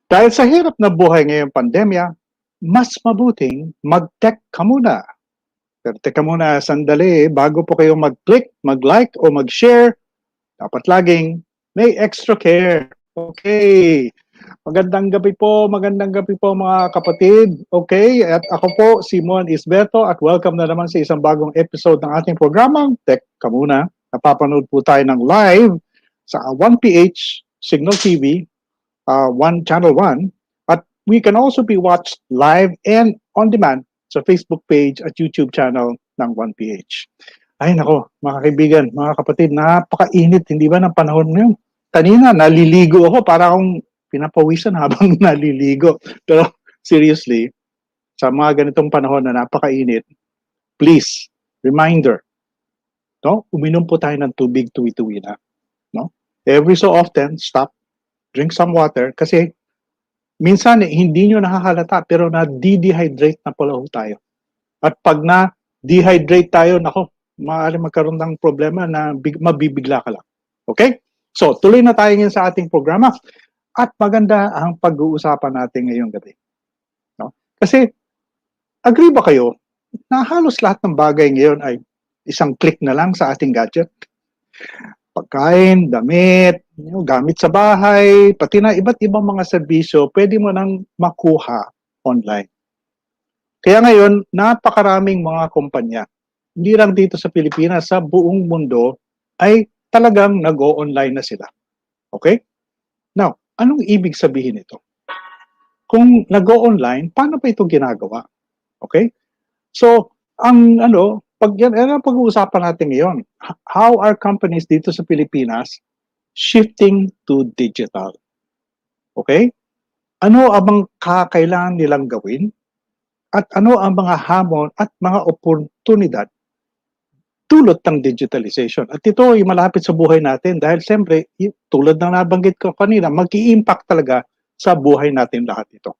Dahil sa hirap na buhay ngayong pandemya, mas mabuting mag-tech ka muna. Pero teka muna, sandali, bago po kayo mag-click, mag-like, o mag-share, dapat laging may extra care. Okay. Magandang gabi po mga kapatid. Okay, at ako po, Simon Isberto, at welcome na naman sa isang bagong episode ng ating programang Tech Kamuna. Napapanood po tayo ng live sa 1PH Signal TV, Channel 1, at we can also be watched live and on demand sa Facebook page at YouTube channel ng 1PH. Ay nako, mga kaibigan, mga kapatid, napakainit, hindi ba ng panahon ngayon? Kanina, naliligo ako, para akong pinapawisan habang naliligo. Pero seriously, sa mga ganitong panahon na napakainit, please, reminder, no? Uminom po tayo ng tubig tuwi-tuwi na. No? Every so often, stop, drink some water, kasi minsan hindi nyo nakahalata, pero na-dehydrate na pala tayo. At pag na-dehydrate tayo, nako, maaaring magkaroon ng problema na mabibigla ka lang. Okay? So, tuloy na tayo ngayon sa ating programa. At maganda ang pag-uusapan natin ngayong gabi. No? Kasi, agree ba kayo na halos lahat ng bagay ngayon ay isang click na lang sa ating gadget? Pagkain, damit, gamit sa bahay, pati na iba't ibang mga serbisyo, pwede mo nang makuha online. Kaya ngayon, napakaraming mga kumpanya, hindi lang dito sa Pilipinas, sa buong mundo, ay talagang nag-o-online na sila. Okay? Now, anong ibig sabihin ito? Kung nag-o-online, paano pa ito ginagawa? Okay? So, ang pag-uusapan natin ngayon, how are companies dito sa Pilipinas shifting to digital? Okay? Ano ang kakailangan nilang gawin? At ano ang mga hamon at mga oportunidad dulot ng digitalization? At ito ay malapit sa buhay natin dahil siyempre, tulad ng nabanggit ko kanina, mag-i-impact talaga sa buhay natin lahat ito.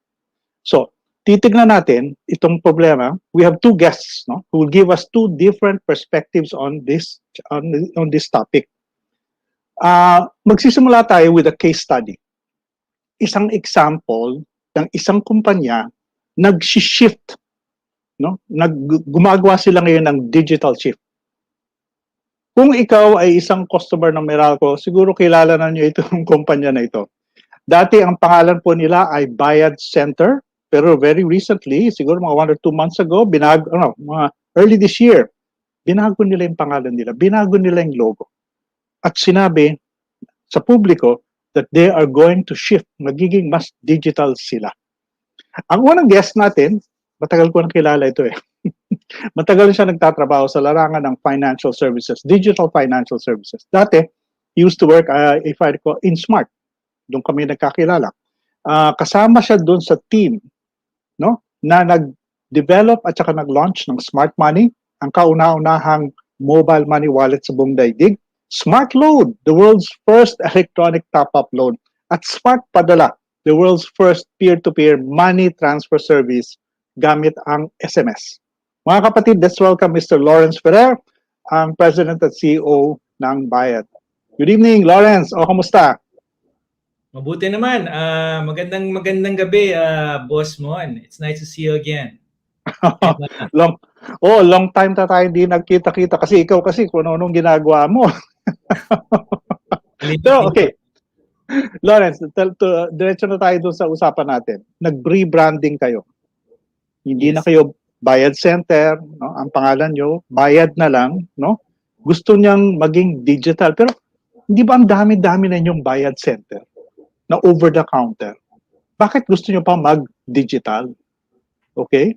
So, titignan natin itong problema. We have two guests, no, who will give us two different perspectives on this topic. Magsisimula tayo with a case study. Isang example ng isang kumpanya nag-shift, no? Gumagawa sila ngayon ng digital shift. Kung ikaw ay isang customer ng Meralco, siguro kilala na niyo itong kumpanya na ito. Dati ang pangalan po nila ay Bayad Center, pero very recently, siguro mga 1 or 2 months ago, mga early this year, binago nila yung pangalan nila, binago nila yung logo. At sinabi sa publiko that they are going to shift, magiging mas digital sila. Ang unang guest natin, matagal ko nang kilala ito eh. Matagal siya nagtatrabaho sa larangan ng financial services, digital financial services. Dati, he used to work, if I recall, in Smart. Doon kami nagkakilala. Kasama siya doon sa team, no, na nag-develop at saka nag-launch ng Smart Money, ang kauna-unahang mobile money wallet sa buong daigdig. Smart Load, the world's first electronic top-up loan. At Smart Padala, the world's first peer-to-peer money transfer service gamit ang SMS. Mga kapatid, let's welcome Mr. Lawrence Ferrer, ang President at CEO ng Bayad. Good evening, Lawrence. O, kamusta? Mabuti naman. Magandang gabi, Boss Mon. It's nice to see you again. long time na tayo hindi nagkita-kita kasi ikaw kasi kung anong ginagawa mo. So, okay. Lawrence, diretso na tayo doon sa usapan natin. Nag-rebranding kayo. Hindi na kayo Bayad Center, no? Ang pangalan nyo, bayad na lang, no? Gusto niyang maging digital. Pero hindi ba ang dami-dami na inyong Bayad Center na over the counter? Bakit gusto niyo pa mag-digital? Okay?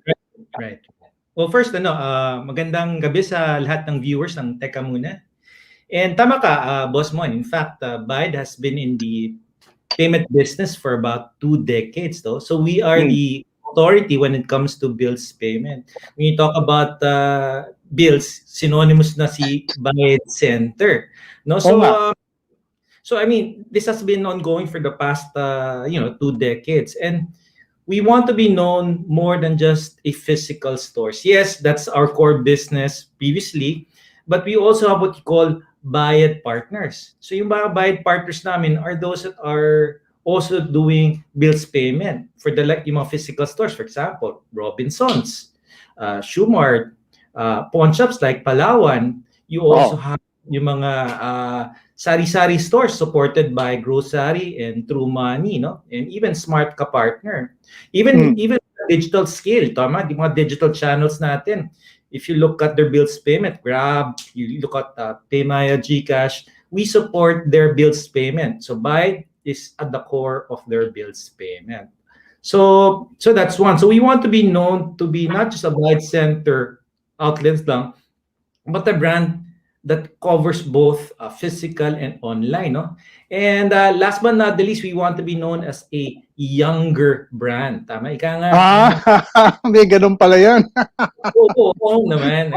Right. Well, first, magandang gabi sa lahat ng viewers ng Teka Muna. And tama ka, Boss Mon. In fact, Bayad has been in the payment business for about 2 decades, though. So we are the authority when it comes to bills payment. When you talk about bills, synonymous na si Bayad Center. No, so I mean, this has been ongoing for the past 2 decades, and we want to be known more than just a physical stores. Yes, that's our core business previously, but we also have what you call Bayad partners. So yung mga Bayad partners namin are those that are also doing bills payment for the like yung mga physical stores, for example, Robinsons, Shumart, pawn shops like Palawan. You also Oh. have yung mga sari-sari stores supported by grocery and True Money, no? And even Smart Ka Partner. Even digital scale, tama? Di mga digital channels natin. If you look at their bills payment, Grab, you look at Paymaya, GCash, we support their bills payment. So Buy is at the core of their bills payment. So that's one. So we want to be known to be not just a Buy center outlets lang, but a brand that covers both physical and online, no? And last but not the least, we want to be known as a younger brand. Tama, ika nga. May ganun pala yan. Oo naman.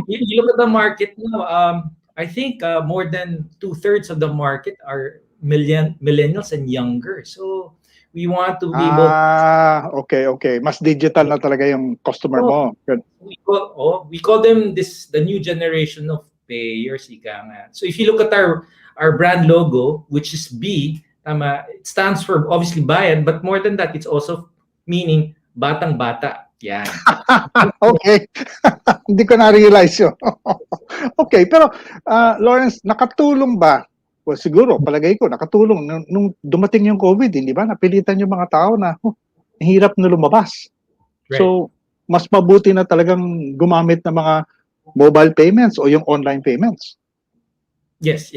You look at the market now, I think more than two-thirds of the market are millennials and younger. So we want to be able. Okay. Mas digital na talaga yung customer Oh, mo. Good. we call them the new generation of payers, ika nga. So if you look at our brand logo, which is B, tama, it stands for obviously bayad, but more than that, it's also meaning batang bata. Yan. Okay. Hindi ko na-realize yun. Okay, pero Lawrence, nakatulong ba? Well, siguro, palagay ko, nakatulong. Nung dumating yung COVID, hindi ba? Napilitan yung mga tao na, hirap na lumabas. Right. So, mas mabuti na talagang gumamit ng mga mobile payments o yung online payments. Yes.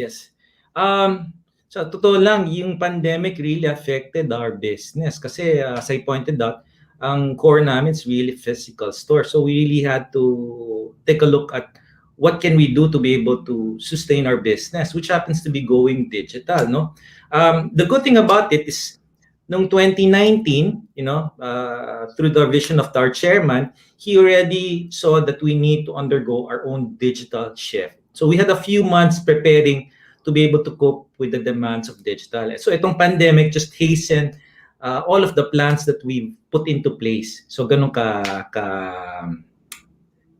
So, totoo lang, yung pandemic really affected our business. Kasi, as I pointed out, ang core namin is really physical store. So, we really had to take a look at what can we do to be able to sustain our business, which happens to be going digital, no? The good thing about it is, noong 2019, through the vision of our chairman, he already saw that we need to undergo our own digital shift. So we had a few months preparing to be able to cope with the demands of digital. So itong pandemic just hastened all of the plans that we've put into place. So ganun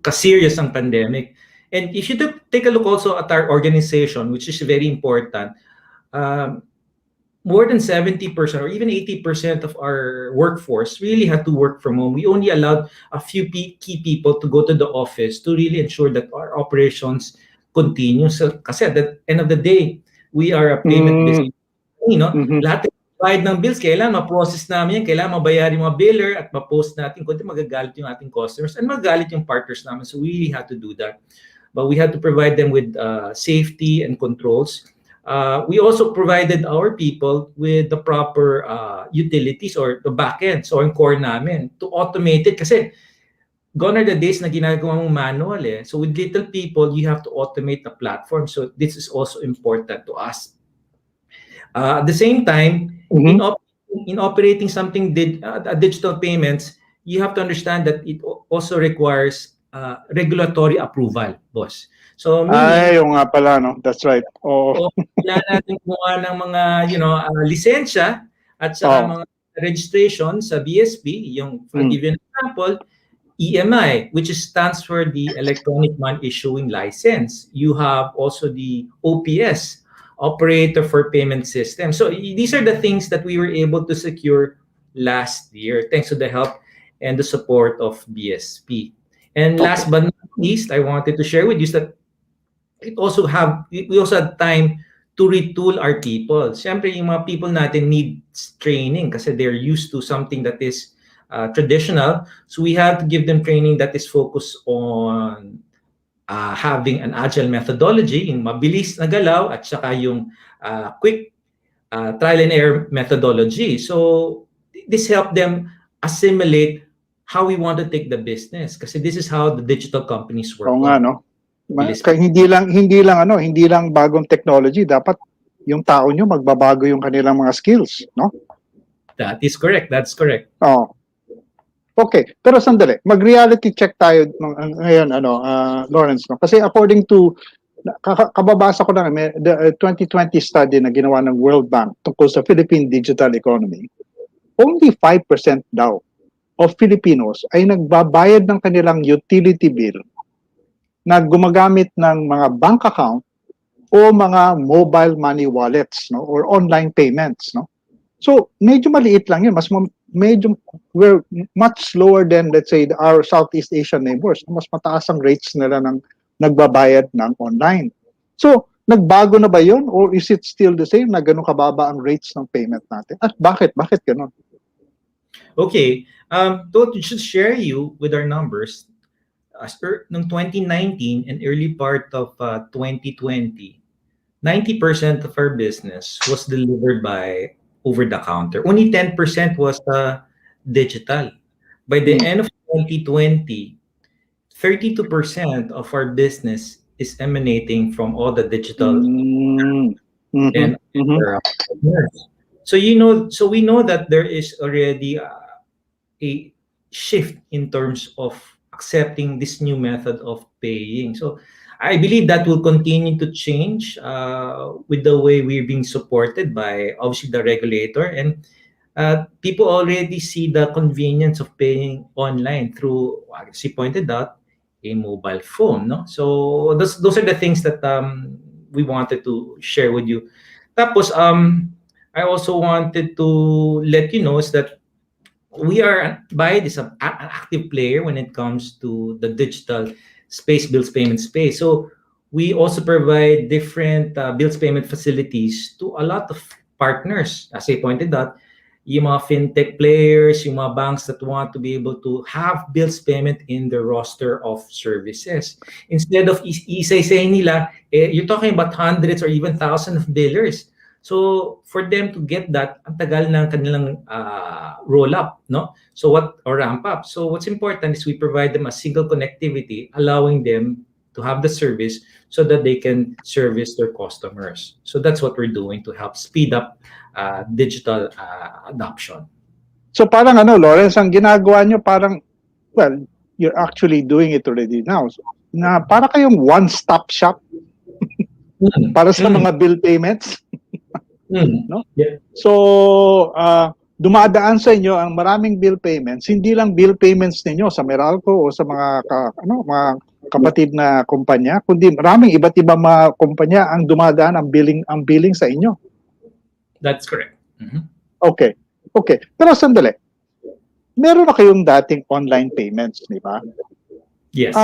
ka-serious ang pandemic. And if you take a look also at our organization, which is very important, more than 70% or even 80% of our workforce really had to work from home. We only allowed a few key people to go to the office to really ensure that our operations continue. So, kasi at the end of the day, we are a payment business. Lahat ng bayad ng bills, kailangan ma-process namin yan, kailangan mabayarin yung mga biller at ma-post natin, kundi magagalit yung ating customers and magagalit yung partners namin. So we really had to do that. But we had to provide them with safety and controls. We also provided our people with the proper utilities or the backend, so ang core namin, to automate it. Kasi gone are the days na ginagawa mong manual eh. So with little people, you have to automate the platform. So this is also important to us. At the same time, in operating something digital payments, you have to understand that it also requires regulatory approval, boss. So meaning, yung nga pala, no? That's right. So, kailangan natin kumuha ng mga, lisensya at saka mga registration sa BSP. I'll give you an example, EMI, which stands for the Electronic Money Issuing License. You have also the OPS, Operator for Payment System. So these are the things that we were able to secure last year, thanks to the help and the support of BSP. And last but not least, I wanted to share with you that we also had time to retool our people. Siyempre, yung mga people natin need training kasi they're used to something that is traditional. So we have to give them training that is focused on having an agile methodology, yung mabilis na galaw at saka yung quick trial and error methodology. So this helped them assimilate how we want to take the business kasi this is how the digital companies work. Oo nga, no? Hindi lang bagong technology, dapat yung tao nyo magbabago yung kanilang mga skills, no? That is correct. That's correct. Okay, pero sandali, mag-reality check tayo ngayon, Lawrence, no? Kasi according to kababasa ko lang, the 2020 study na ginawa ng World Bank tungkol sa Philippine digital economy, only 5% daw of Filipinos ay nagbabayad ng kanilang utility bill na gumagamit ng mga bank account o mga mobile money wallets, no, or online payments, no. So, medyo maliit lang yun. Medyo, we're much slower than, let's say, our Southeast Asian neighbors. Mas mataas ang rates nila ng nagbabayad ng online. So, nagbago na ba yun? Or is it still the same na ganun kababa ang rates ng payment natin? At bakit? Bakit ganun? Okay. To just share you with our numbers, noong 2019 and early part of 2020, 90% of our business was delivered by over the counter. Only 10% was digital. By the end of 2020, 32% of our business is emanating from all the digital and partners. So so we know that there is already a shift in terms of accepting this new method of paying. So I believe that will continue to change with the way we're being supported by obviously the regulator, and people already see the convenience of paying online through, as you pointed out, a mobile phone. No, so those are the things that we wanted to share with you. Tapos I also wanted to let you know is that we are by this an active player when it comes to the digital space, bills payment space. So we also provide different bills payment facilities to a lot of partners. As I pointed out, yung mga fintech players, yung mga banks that want to be able to have bills payment in their roster of services. Instead of isa-isayin nila, you're talking about hundreds or even thousands of billers. So for them to get that, ang tagal ng kanilang roll up, no? So or ramp up. So what's important is we provide them a single connectivity, allowing them to have the service so that they can service their customers. So that's what we're doing to help speed up digital adoption. So parang Lawrence, ang ginagawa nyo parang, well, you're actually doing it already now. So, na para kayong one-stop shop para sa mga bill payments. No? Yeah. So, dumadaan sa inyo ang maraming bill payments, hindi lang bill payments ninyo sa Meralco o sa mga mga kapatid na kumpanya, kundi maraming iba't ibang mga kumpanya ang dumadaan ang billing sa inyo. That's correct. Okay. Pero sandali. Meron na kayong dating online payments, di ba? Yes.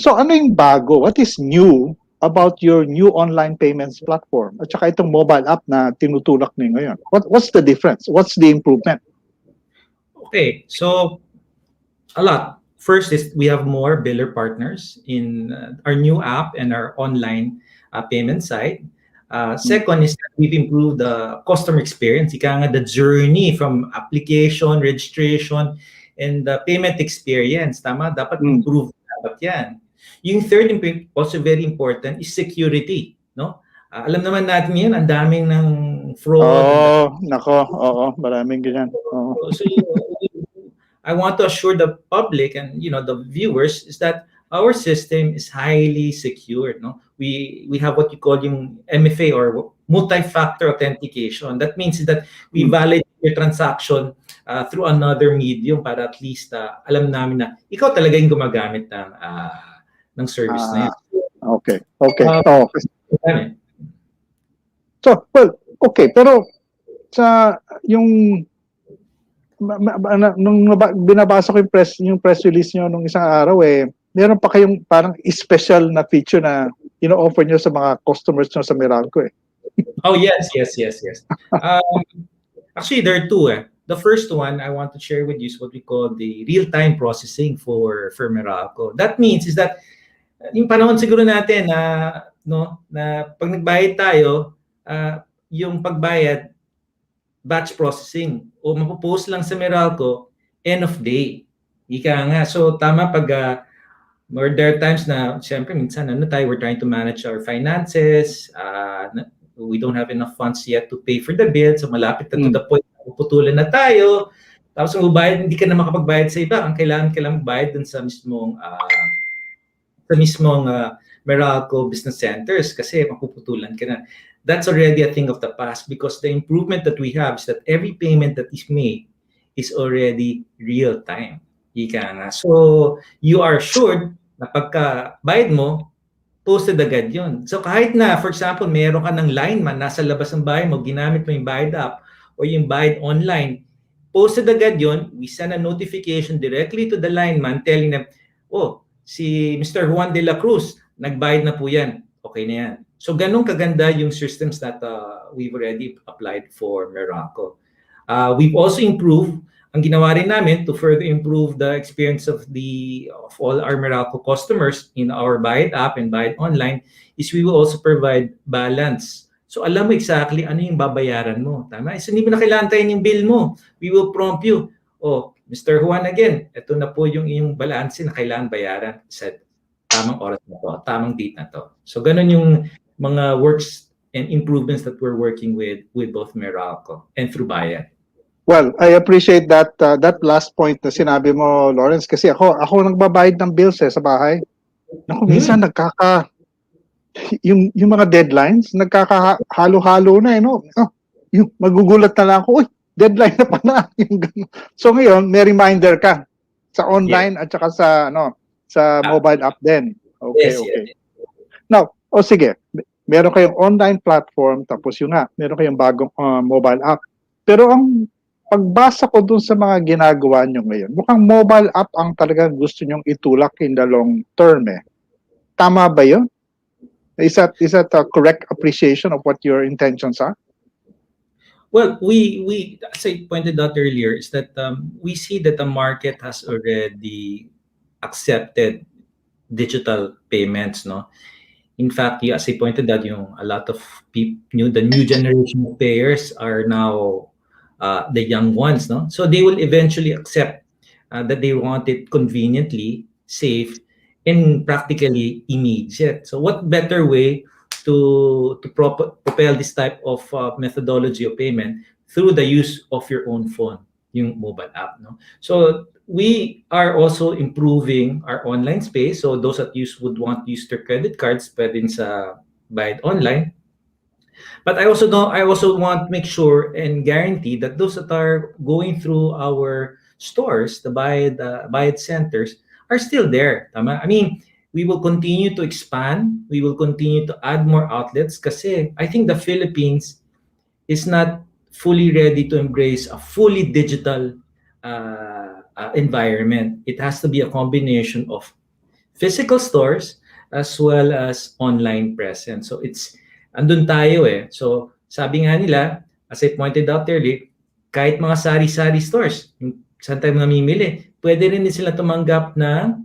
So ano yung bago? What is new about your new online payments platform at saka itong mobile app na tinutulak niyo ngayon? What's the difference? What's the improvement? Okay, so a lot. First is we have more biller partners in our new app and our online payment site. Second is that we've improved the customer experience. Ika nga the journey from application, registration, and the payment experience. Tama? Dapat improve dapat yan. Yung third, also very important, is security. No? Alam naman natin yan, ang daming ng fraud. Maraming ganyan. So I want to assure the public and the viewers is that our system is highly secure. No, we have what you call yung MFA or multi-factor authentication. That means that we validate your transaction through another medium para at least alam namin na ikaw talaga yung gumagamit ng service na yun. Okay. So, well, okay, pero sa yung nung binabasa ko yung press release niyo nung isang araw meron pa kayong parang special na feature na ino-offer niyo sa mga customers niyo sa Meralco Oh, yes. Actually, there are two. The first one I want to share with you is what we call the real-time processing for Meralco. That means is that yung panahon siguro natin na pag nagbayad tayo, yung pagbayad batch processing o mapopost lang sa Meralco end of day. Ika nga. So tama pag there are times na siyempre minsan we're trying to manage our finances, we don't have enough funds yet to pay for the bill, so malapit na to the point na puputulan na tayo. Tapos kung hindi ka na makapagbayad sa iba, ang kailangan magbayad dun sa mismong Meralco business centers kasi mapuputulan ka na. That's already a thing of the past because the improvement that we have is that every payment that is made is already real time. Ika nga. So you are assured na pagka bayad mo, posted agad yun. So kahit na, for example, meron ka ng lineman nasa labas ng bahay mo, ginamit mo yung bayad app, o yung bayad online, posted agad yun, we send a notification directly to the lineman telling them, oh, si Mr. Juan de la Cruz, nagbayad na po yan. Okay na yan. So ganun kaganda yung systems that we've already applied for Meralco. We've also improved, ang ginawa rin namin to further improve the experience of all our Meralco customers in our Bayad app and Bayad online is we will also provide balance. So alam mo exactly ano yung babayaran mo. Tama? So hindi mo na kailangan tayo yung bill mo. We will prompt you. Oh, Mr. Juan again, ito na po yung iyong balance na kailangan bayaran sa tamang oras na to, tamang date na to. So ganun yung mga works and improvements that we're working with both Meralco and through Bayad. Well, I appreciate that that last point na sinabi mo, Lawrence, kasi ako nagbabayad ng bills sa bahay. Naku, minsan yung mga deadlines nagkakahalo-halo na no. Yung magugulat na lang ako, deadline na pala yung ganun. So ngayon, may reminder ka sa online at saka sa mobile app din. Okay, okay. Yes. Now, sige. Meron kayong online platform tapos meron kayong bagong mobile app. Pero ang pagbasa ko dun sa mga ginagawa nyo ngayon, mukhang mobile app ang talagang gusto nyong itulak in the long term Tama ba yun? Is that a correct appreciation of what your intentions are? Well, we as I pointed out earlier, is that we see that the market has already accepted digital payments, no? In fact, as I pointed out, a lot of people, the new generation of players are now the young ones, no? So they will eventually accept that they want it conveniently, safe, and practically immediate. So what better way to propel this type of methodology of payment through the use of your own phone, yung mobile app, no? So we are also improving our online space. So those that would want to use their credit cards, pwede sa Bayad online. But I also want to make sure and guarantee that those that are going through our stores, the Bayad centers, are still there. Tama? I mean, we will continue to expand. We will continue to add more outlets kasi I think the Philippines is not fully ready to embrace a fully digital environment. It has to be a combination of physical stores as well as online presence. So andun tayo So sabi nga nila, as I pointed out earlier, kahit mga sari-sari stores, saan tayo namimili, pwede rin din sila tumanggap ng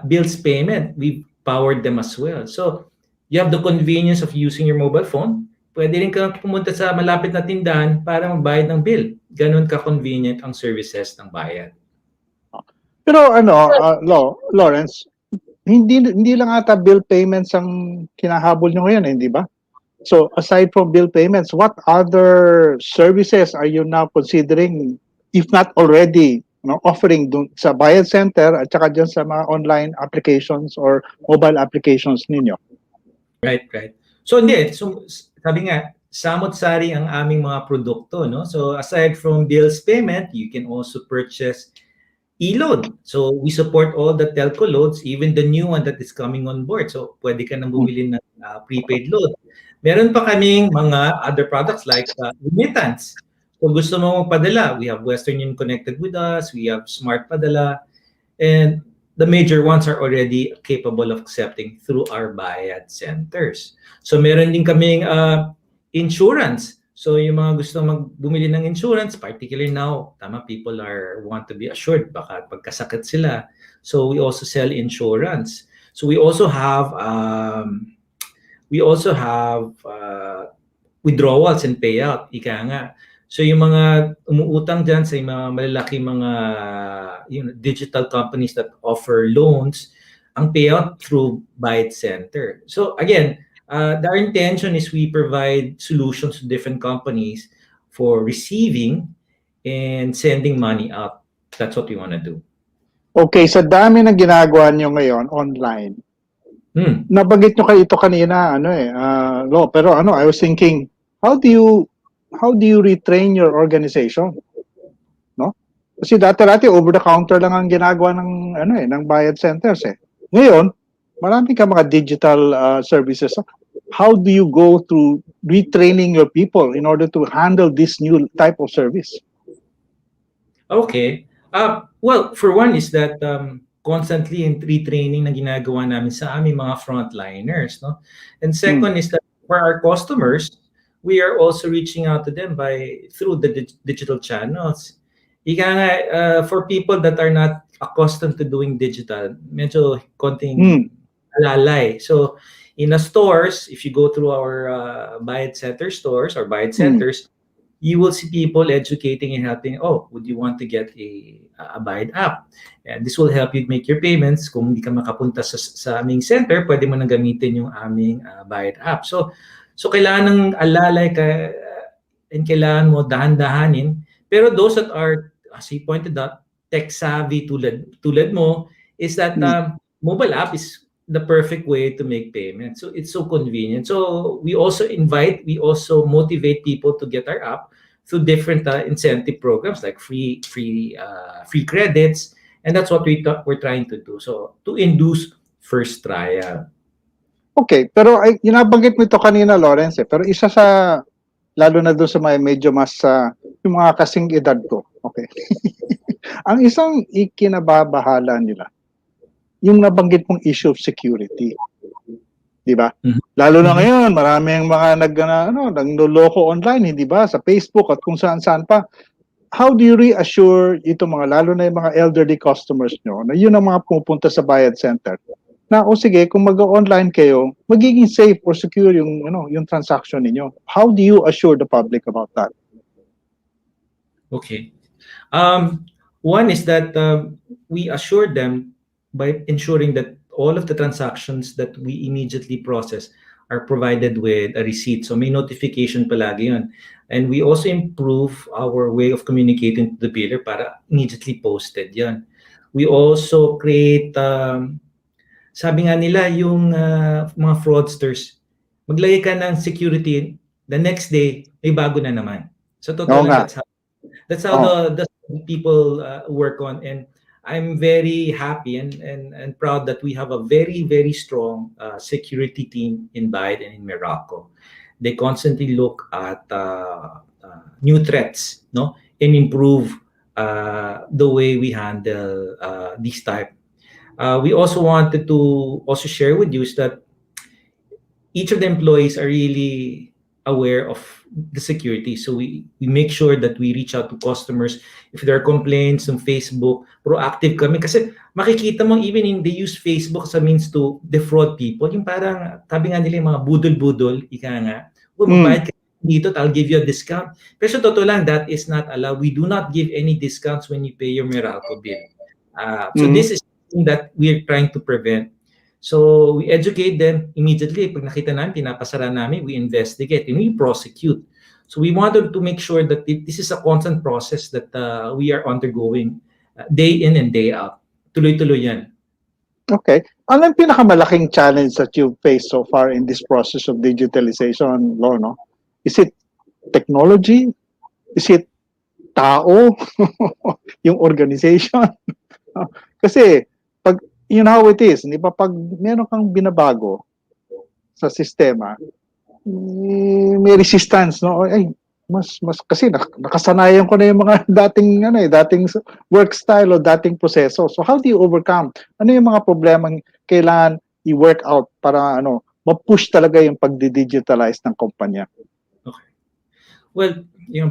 bills payment. We've powered them as well. So you have the convenience of using your mobile phone. Pwede rin kang pumunta sa malapit na tindahan para magbayad ng bill. Ganun ka-convenient ang services ng Bayad. Pero Lawrence, hindi lang ata bill payments ang kinahabol nyo ngayon, hindi ba? So aside from bill payments, what other services are you now considering, if not already, offering sa Bayad Center at saka dyan sa mga online applications or mobile applications ninyo? Right. So hindi, so sabi nga, samot-sari ang aming mga produkto, no? So aside from bills payment, you can also purchase e-load. So we support all the telco loads, even the new one that is coming on board. So pwede ka nang bumili ng prepaid load. Meron pa kaming mga other products like remittance. Kung gusto mo magpadala, we have Western Union connected with us, we have Smart Padala, and the major ones are already capable of accepting through our Bayad centers. So meron din kaming insurance. So yung mga gusto bumili ng insurance, particularly now, people want to be assured baka pagkasakit sila. So we also sell insurance. So we also have withdrawals and payout, ika nga. So yung mga umuutang dyan sa mga malalaking mga digital companies that offer loans, ang payout through Bayad Center. So again, our intention is we provide solutions to different companies for receiving and sending money out. That's what we want to do. Okay, sa dami ng ginagawa nyo ngayon online, nabanggit nyo kayo ito kanina, pero I was thinking, how do you retrain your organization? No? Kasi dati over the counter lang ang ginagawa ng Bayad centers Ngayon, marami ka mga digital services. How do you go through retraining your people in order to handle this new type of service? Okay. Well, for one is that constantly in retraining na ginagawa namin sa aming mga frontliners, no? And second is that for our customers, we are also reaching out to them by through the digital channels. Ika nga, for people that are not accustomed to doing digital, medyo konting alalay. So, in the stores, if you go through our Bayad Center stores or Bayad Centers, you will see people educating and helping. Oh, would you want to get a Bayad app? And this will help you make your payments. Kung hindi ka makapunta sa aming center, pwede mo nang gamitin yung aming Bayad app. So kailangan ng alalay ka and kailangan mo dahan-dahanin. Pero those that are, as he pointed out, tech savvy tulad mo, is that mobile app is the perfect way to make payments. So it's so convenient. So we also motivate people to get our app through different incentive programs like free credits, and that's what we're trying to do. So to induce first trial. Okay, pero ay nabanggit mo ito kanina, Lawrence, pero isa sa lalo na doon sa medyo mas yung mga kasing edad ko. Okay. Ang isang ikinababahala nila yung nabanggit mong issue of security. Di ba? Lalo na ngayon, maraming mga nagloloko online, hindi ba? Sa Facebook at kung saan-saan pa. How do you reassure ito lalo na yung mga elderly customers nyo na yun ang mga pumupunta sa Bayad Center? Na sige, kung mag-online kayo, magiging safe or secure yung yung transaction ninyo. How do you assure the public about that? Okay. One is that we assure them by ensuring that all of the transactions that we immediately process are provided with a receipt. So may notification palagi yun. And we also improve our way of communicating to the biller para immediately posted yun. We also create, sabi nga nila, yung mga fraudsters, maglagay ka ng security, the next day, may bago na naman. So totoo lang, that's how the people work on. And I'm very happy and proud that we have a very, very strong security team in Bayad and in Morocco. They constantly look at new threats, no, and improve the way we handle these type. We also wanted to also share with you is that each of the employees are really aware of the security. So we make sure that we reach out to customers. If there are complaints on Facebook, proactive kami. Kasi makikita mo even they use Facebook as a means to defraud people. Yung parang, sabi nga nila yung mga budol-budol, ika nga, magbayad ka dito, I'll give you a discount. Pero sa totoo lang, that is not allowed. We do not give any discounts when you pay your Meralco bill. So this is something that we're trying to prevent. So we educate them immediately. Pag nakita namin, pinapasara namin, we investigate and we prosecute. So we wanted to make sure that this is a constant process that we are undergoing day in and day out. Tuloy-tuloy yan. Okay. Ano ang pinakamalaking challenge that you've faced so far in this process of digitalization, Lo, no? Is it technology? Is it tao? Yung organization? Kasi pag you know how it is, di ba? Pag meron kang binabago sa sistema, may resistance, no? Ay, mas kasi nakasanayan ko na yung mga dating work style o dating proseso. So how do you overcome? Ano yung mga problemang kailangan i-work out para ma-push talaga yung pag-digitalize ng kumpanya? Okay. Well,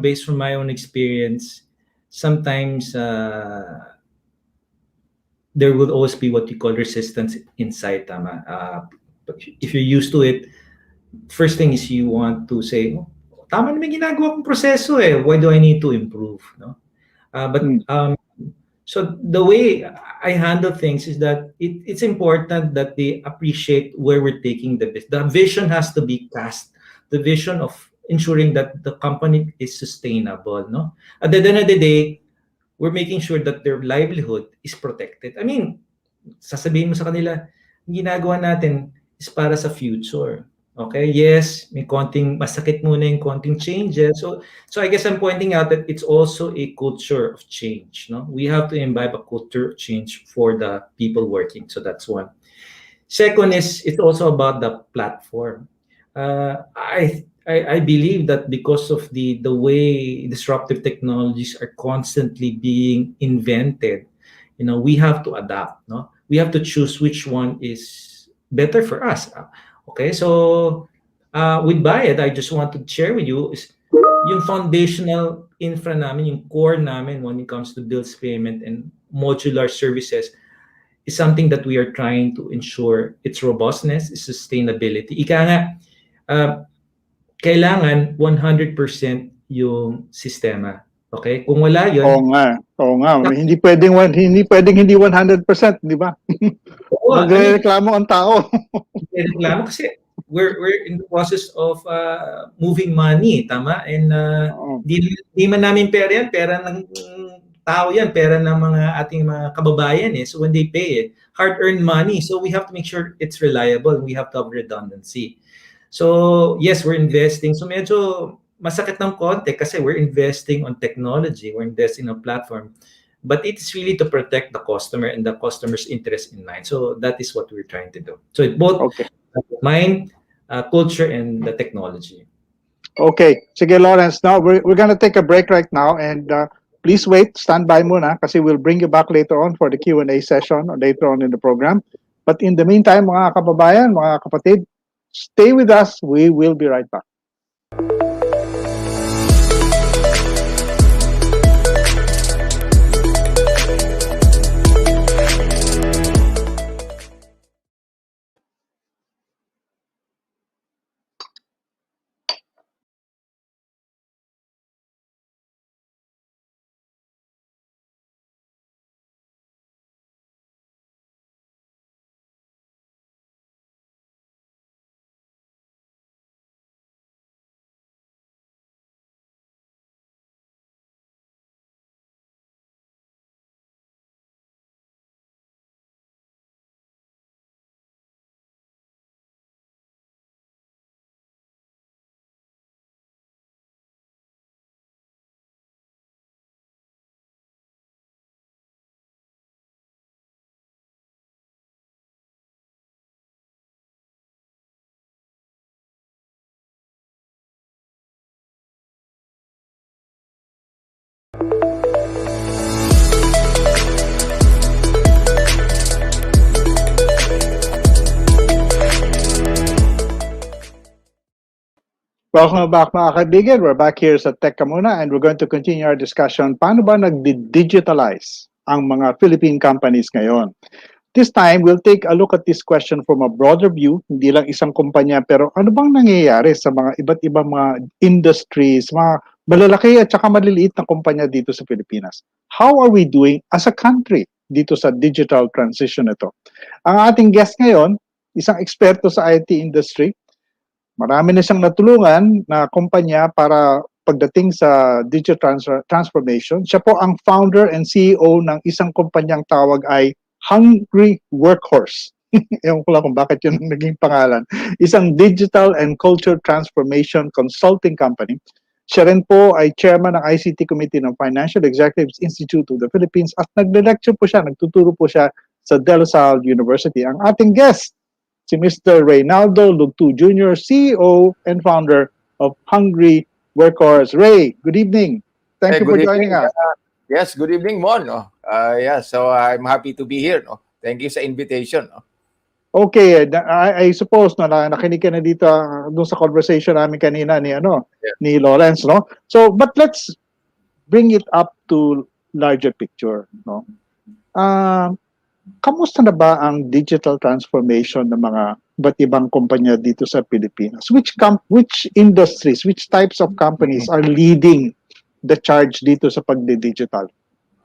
based from my own experience, sometimes there will always be what you call resistance inside, tama. If you're used to it, first thing is you want to say, tama naman ginagawa kong proseso eh. Why do I need to improve? No? So the way I handle things is that it's important that they appreciate where we're taking the business. The vision has to be cast. The vision of ensuring that the company is sustainable. No? At the end of the day, we're making sure that their livelihood is protected. I mean, sasabihin mo sa kanila, ginagawa natin is para sa future. Okay? Yes, may konting masakit muna yung konting changes. So I guess I'm pointing out that it's also a culture of change. No? We have to imbibe a culture of change for the people working. So that's one. Second is it's also about the platform. I believe that because of the way disruptive technologies are constantly being invented, we have to adapt. No, we have to choose which one is better for us. Okay, so with Bayad, I just want to share with you is yung foundational infra namin, yung core namin when it comes to bills payment and modular services is something that we are trying to ensure its robustness, its sustainability. Ika nga, uh, kailangan 100% yung sistema. Okay? Kung wala Oo yun, nga. Oo nga. Hindi pwedeng hindi 100%, di ba? oo, Magrereklamo ang tao. reklamo kasi we're in the process of moving money, tama? And Oo. di man namin pera yan, pera ng tao yan, pera ng mga ating mga kababayan eh. So when they pay hard-earned money. So we have to make sure it's reliable and we have to have redundancy. So yes, we're investing. So medyo masakit ng konti kasi we're investing on technology, we're investing on platform. But it's really to protect the customer and the customer's interest in mind. So that is what we're trying to do. So it both Okay. mind, culture, and the technology. Okay. Sige, Lawrence. Now, we're gonna take a break right now and please wait. Stand by muna kasi we'll bring you back later on for the Q&A session or later on in the program. But in the meantime, mga kababayan, mga kapatid, stay with us. We will be right back. Welcome back mga kaibigan. We're back here sa Tech Muna and we're going to continue our discussion. Paano ba nag-digitalize ang mga Philippine companies ngayon? This time, we'll take a look at this question from a broader view, hindi lang isang kumpanya, pero ano bang nangyayari sa mga iba't ibang mga industries, mga malalaki at saka maliliit na kumpanya dito sa Pilipinas? How are we doing as a country dito sa digital transition ito? Ang ating guest ngayon, isang eksperto sa IT industry. Marami na siyang natulungan na kumpanya para pagdating sa digital transformation. Siya po ang founder and CEO ng isang kumpanyang tawag ay Hungry Workhorse. Ewan ko lang kung bakit yun ang naging pangalan. Isang digital and culture transformation consulting company. Siya rin po ay chairman ng ICT Committee ng Financial Executives Institute of the Philippines at nagre-lecture po siya, nagtuturo po siya sa De La Salle University. Ang ating guest, si Mr. Reynaldo Lugtu Jr., CEO and founder of Hungry Workhorse. Ray, good evening. Thank you for joining us. Yes, good evening, Mon. No? So I'm happy to be here. No? Thank you sa invitation. No? Okay, I suppose nakinig ka na dito doon sa conversation namin kanina ni Lawrence, no? So, but let's bring it up to larger picture, no? Kamusta na ba ang digital transformation ng mga iba't ibang kumpanya dito sa Pilipinas? Which industries, which types of companies are leading the charge dito sa pagdi-digital?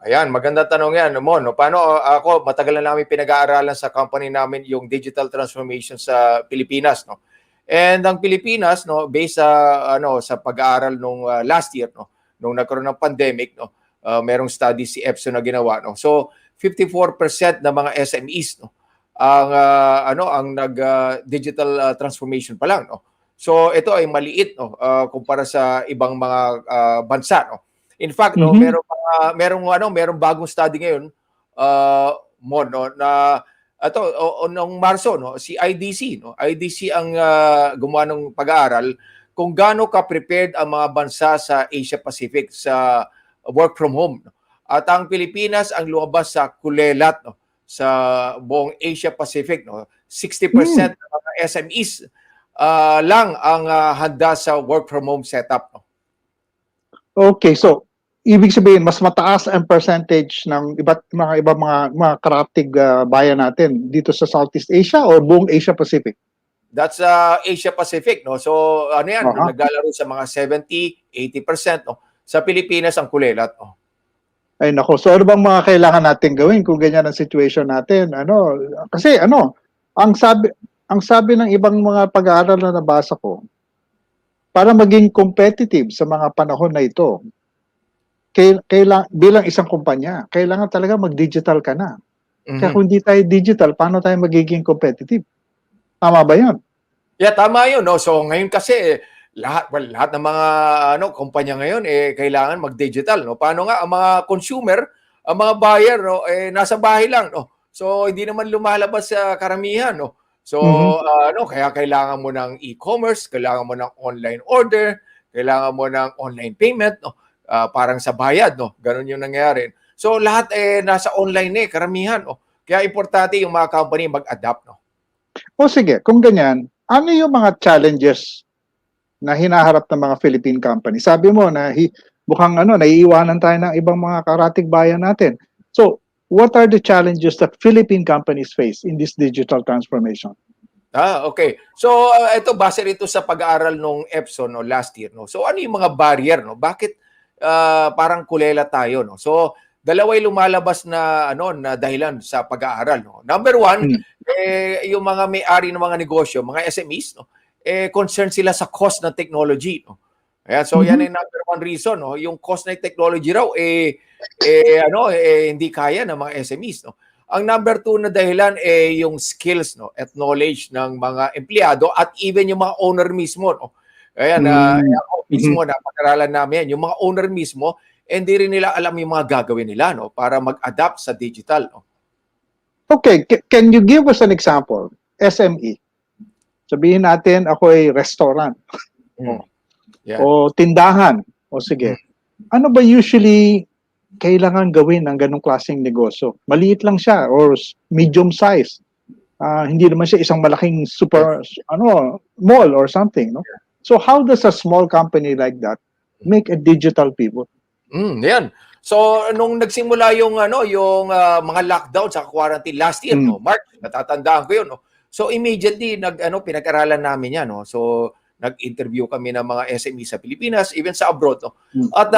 Ayan, maganda tanong yan, Mon. No? Paano ako, matagal na namin pinag-aaralan sa company namin yung digital transformation sa Pilipinas, no? And ang Pilipinas, no, based sa pag-aaral nung last year, no, nung nagkaroon ng pandemic, no, merong study si EPSO na ginawa, no. So 54% ng mga SMEs, no, ang nag digital transformation pa lang, no. So ito ay maliit, no, kumpara sa ibang mga bansa, no. In fact, no, merong bagong study ngayon, no, na noong Marso, no, si IDC, no, IDC ang gumawa ng pag-aaral kung gaano ka-prepared ang mga bansa sa Asia Pacific sa work from home. No? At ang Pilipinas ang lumabas sa kulelat, no, sa buong Asia Pacific. No? 60% ng mga SMEs lang ang handa sa work from home setup. No? Okay, so ibig sabihin mas mataas ang percentage ng mga karatig bayan natin dito sa Southeast Asia o buong Asia Pacific? That's Asia Pacific, no. So ano yan, naglalaro sa mga 70-80%, no. Sa Pilipinas ang kulelat, no. Ay nako, so ano bang mga kailangan natin gawin kung ganyan ang situation natin? Kasi ang sabi ng ibang mga pag-aaral na nabasa ko, para maging competitive sa mga panahon na ito, bilang isang kumpanya, kailangan talaga mag-digital ka na. Kaya kung hindi tayo digital, paano tayo magiging competitive? Tama ba yun? Yeah, tama yun. No? So ngayon kasi, lahat ng mga kumpanya ngayon kailangan mag-digital. No? Paano nga ang mga consumer, ang mga buyer, no, nasa bahay lang. No? So hindi naman lumalabas sa karamihan. No? So kaya kailangan mo ng e-commerce, kailangan mo ng online order, kailangan mo ng online payment. No? Parang sa bayad, no? Ganun yung nangyayari. So lahat nasa online karamihan. No? Kaya importante yung mga company mag-adapt. No? O sige, kung ganyan, ano yung mga challenges na hinaharap ng mga Philippine company? Sabi mo na mukhang naiiwanan tayo ng ibang mga karatig bayan natin. So, what are the challenges that Philippine companies face in this digital transformation? Okay. So, ito base rito sa pag-aaral nung EPSO no last year, no. So, ano yung mga barrier, no? Bakit parang kulela tayo, no? So, dalaway lumalabas na na dahilan sa pag-aaral, no. Number one, yung mga may-ari ng mga negosyo, mga SMEs, no, concerned sila sa cost ng technology, no. Ayan, so yan ay number one reason, no. Yung cost ng technology raw hindi kaya ng mga SMEs, no. Ang number two na dahilan yung skills, no, at knowledge ng mga empleyado at even yung mga owner mismo, no. Ayan, ako mismo napag-aralan namin yung mga owner mismo, hindi rin nila alam yung mga gagawin nila, no, para mag-adapt sa digital, no. Okay, can you give us an example? SME. Sabihin natin ako ay restaurant. O tindahan. O sige. Ano ba usually kailangan gawin ng ganong klaseng negosyo? Maliit lang siya or medium size. Hindi naman siya isang malaking super mall or something, no? So how does a small company like that make a digital pivot? Yan. So nung nagsimula yung mga lockdown sa quarantine last year, no, March, natatandaan ko 'yun, no. So immediately pinag-aralan namin 'yan, no. So nag-interview kami ng mga SME sa Pilipinas, even sa abroad, no. At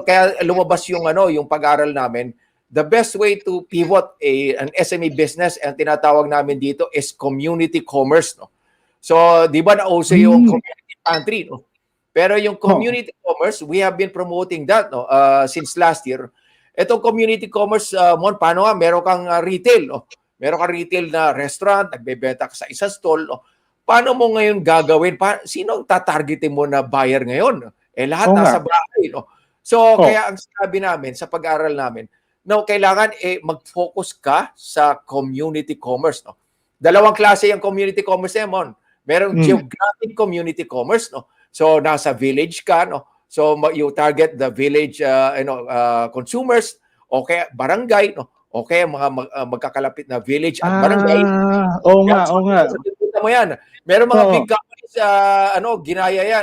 kaya lumabas yung pag-aaral namin, the best way to pivot an SME business, ang tinatawag namin dito is community commerce, no. So, di ba nauso yung community pantry, no? Pero yung community commerce, we have been promoting that, no, since last year. Itong community commerce, paano nga, meron kang retail, no? Meron kang retail na restaurant, nagbebenta ka sa isang stall, no? Paano mo ngayon gagawin? Sino ang tatargetin mo na buyer ngayon? Lahat nasa bahay, no? So, kaya ang sabi namin, sa pag-aaral namin, no, kailangan mag-focus ka sa community commerce, no? Dalawang klase yung community commerce, Mon. Merong geographic community commerce, no? So nasa village ka, no? So you target the village consumers, o kaya barangay, no? O kaya mga magkakalapit na village at barangay. Oo nga. Kita mo yan. Merong mga big companies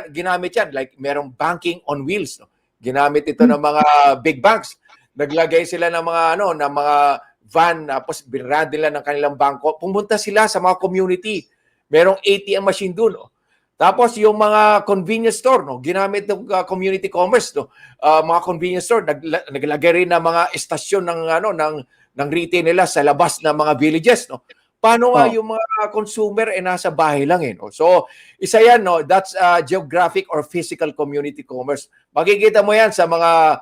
ginamit yan, like merong banking on wheels, no? Ginamit ito ng mga big banks. Naglagay sila ng mga ng mga van, tapos binrand nila ng kanilang bangko. Pumunta sila sa mga community. Merong ATM machine doon, no? Tapos yung mga convenience store, no, ginamit ng community commerce, no. Mga convenience store naglagay rin ng mga estasyon ng retail nila sa labas ng mga villages, no. Paano nga yung mga consumer nasa bahay lang, no? So isa yan, no, that's geographic or physical community commerce. Makikita mo yan sa mga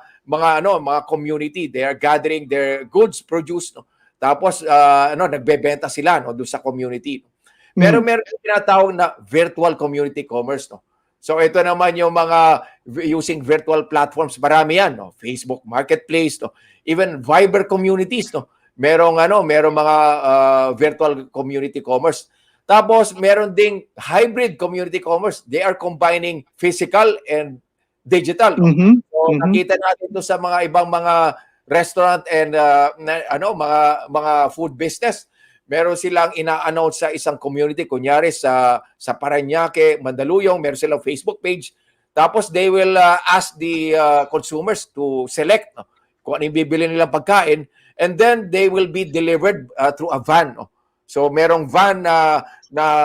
community, they are gathering their goods produce, no. Tapos nagbebenta sila, no, doon sa community. Pero meron tinatawag na virtual community commerce, no. So ito naman yung mga using virtual platforms, marami yan, no. Facebook Marketplace, no. Even Viber communities, no. merong mga virtual community commerce. Tapos meron ding hybrid community commerce. They are combining physical and digital. No? Mhm. So Mhm. nakita natin ito sa mga ibang mga restaurant and mga food business. Meron silang ina-announce sa isang community, kunyari sa Parañaque, Mandaluyong, meron silang Facebook page. Tapos they will ask the consumers to select kung ano yung bibili nilang pagkain, and then they will be delivered through a van. No? So merong van na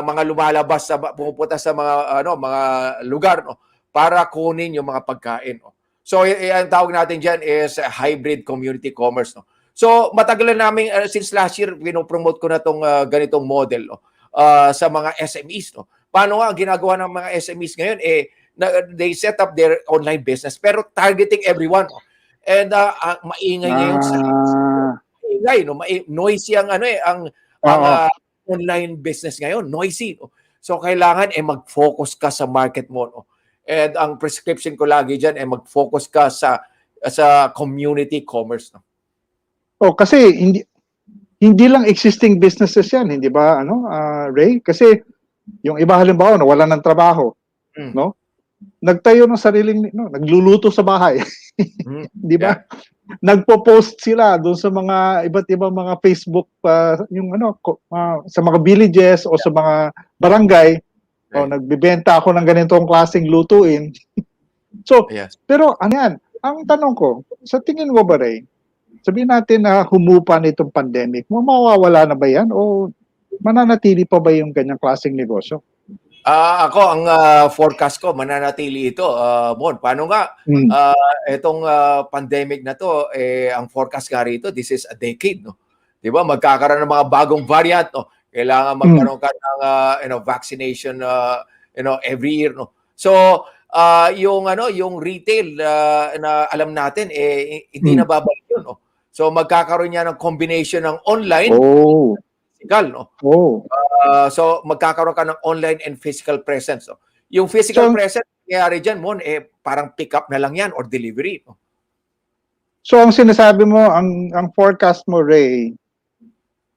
mga lumalabas pumupunta sa mga lugar para kunin yung mga pagkain. So ang tawag natin diyan is hybrid community commerce. So matagal na namin since last year pinopromote ko na tong ganitong model sa mga SMEs. Paano nga ang ginagawa ng mga SMEs ngayon they set up their online business pero targeting everyone. And maingay ngayon sa maingay, noisy ang Oo. online business ngayon, noisy. So kailangan mag-focus ka sa market mo. And ang prescription ko lagi diyan mag-focus ka sa community commerce. Kasi hindi lang existing businesses 'yan, hindi ba Ray? Kasi yung iba halimbawa nawalan ng trabaho, no? Nagtayo ng sariling nagluluto sa bahay. Di ba? Yeah. Nagpo-post sila doon sa mga iba't ibang mga Facebook sa mga villages o sa mga barangay. Right. Nagbebenta ako ng ganitong klaseng lutuin. So, Yes. pero ano yan? Ang tanong ko, sa tingin mo ba, Ray, sabihin natin na humupa nitong pandemic, mawawala na ba yan o mananatili pa ba yung ganyang klaseng negosyo? Ako, ang forecast ko, mananatili ito. Bon, paano nga? Itong pandemic na to, ang forecast nga rito, this is a decade. No? Di ba? Magkakaroon ng mga bagong variant. No? Kailangan magkaroon ka ng vaccination every year. No? So, yung retail na alam natin, hindi na babalik yun. No? So, magkakaroon niya ng combination ng online physical. No? So magkakaroon ka ng online and physical presence. Yung physical presence, nangyayari dyan, parang pick up na lang yan or delivery. So ang sinasabi mo, ang forecast mo, Ray,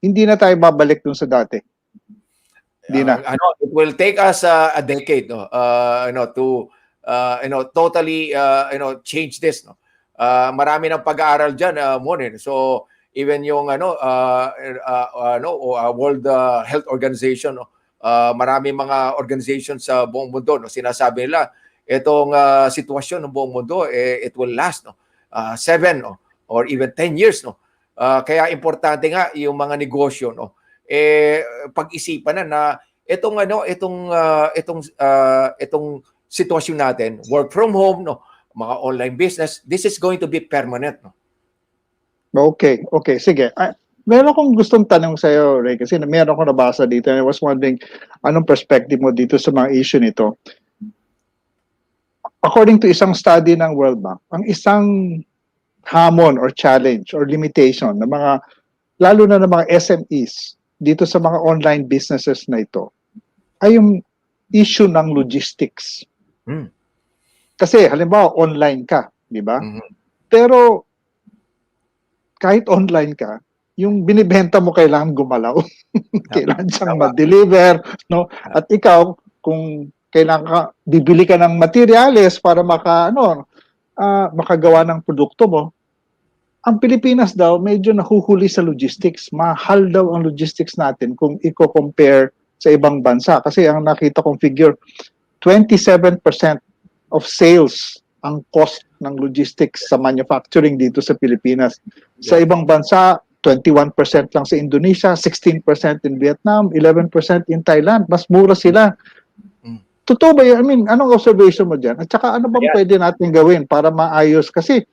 hindi na tayo babalik dun sa dati. Hindi na. It will take us a decade to totally change this. Marami ng pag-aaral dyan, So even yung World Health Organization, marami mga organization sa buong mundo, sinasabi nila itong sitwasyon ng buong mundo it will last 7 or even 10 years. Kaya importante nga yung mga negosyo pag-isipan na itong sitwasyon natin, work from home, mga online business, this is going to be permanent. Okay, sige. Meron akong gustong tanong sa iyo, Ray, kasi meron akong nabasa dito and I was wondering anong perspective mo dito sa mga issue nito. According to isang study ng World Bank, ang isang hamon or challenge or limitation ng mga, lalo na ng mga SMEs dito sa mga online businesses na ito, ay yung issue ng logistics. Kasi halimbawa online ka, di ba? Pero kahit online ka, yung binibenta mo kailangan gumalaw. Kailangan siyang ma-deliver, no? At ikaw, kung kailangan ka, bibili ka ng materyales para makagawa ng produkto mo, ang Pilipinas daw medyo nahuhuli sa logistics. Mahal daw ang logistics natin kung i-compare sa ibang bansa. Kasi ang nakita kong figure, 27% of sales ang cost ng logistics sa manufacturing dito sa Pilipinas. Sa ibang bansa, 21% lang sa Indonesia, 16% in Vietnam, 11% in Thailand. Mas mura sila. Totoo ba yun? I mean, anong observation mo dyan? At saka ano bang pwede natin gawin para maayos? Kasi,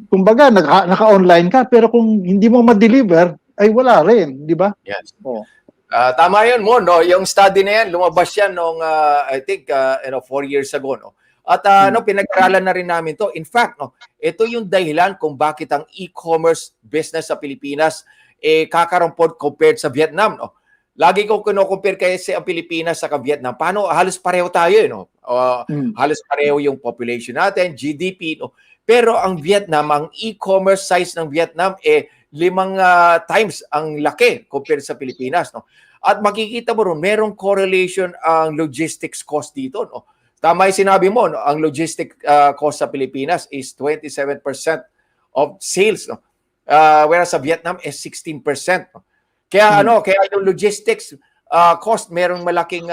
kumbaga, naka-online ka, pero kung hindi mo ma-deliver, ay wala rin, di ba? Yes. Tama yun mo, yung study na yan, lumabas yan noong, I think, 4 years ago. At pinag-aralan na rin namin to. In fact, ito yung dahilan kung bakit ang e-commerce business sa Pilipinas kakarumpot compared sa Vietnam. Lagi ko kino-compare kasi ang Pilipinas sa Vietnam. Paano? Halos pareho tayo. Halos pareho yung population natin, GDP. Pero ang Vietnam, ang e-commerce size ng Vietnam times ang laki compared sa Pilipinas, no? At makikita mo ron, merong correlation ang logistics cost dito, no? Tama yung sinabi mo, no? Ang logistic cost sa Pilipinas is 27% of sales, no? Whereas sa Vietnam is 16%. No? Kaya kaya yung logistics cost merong malaking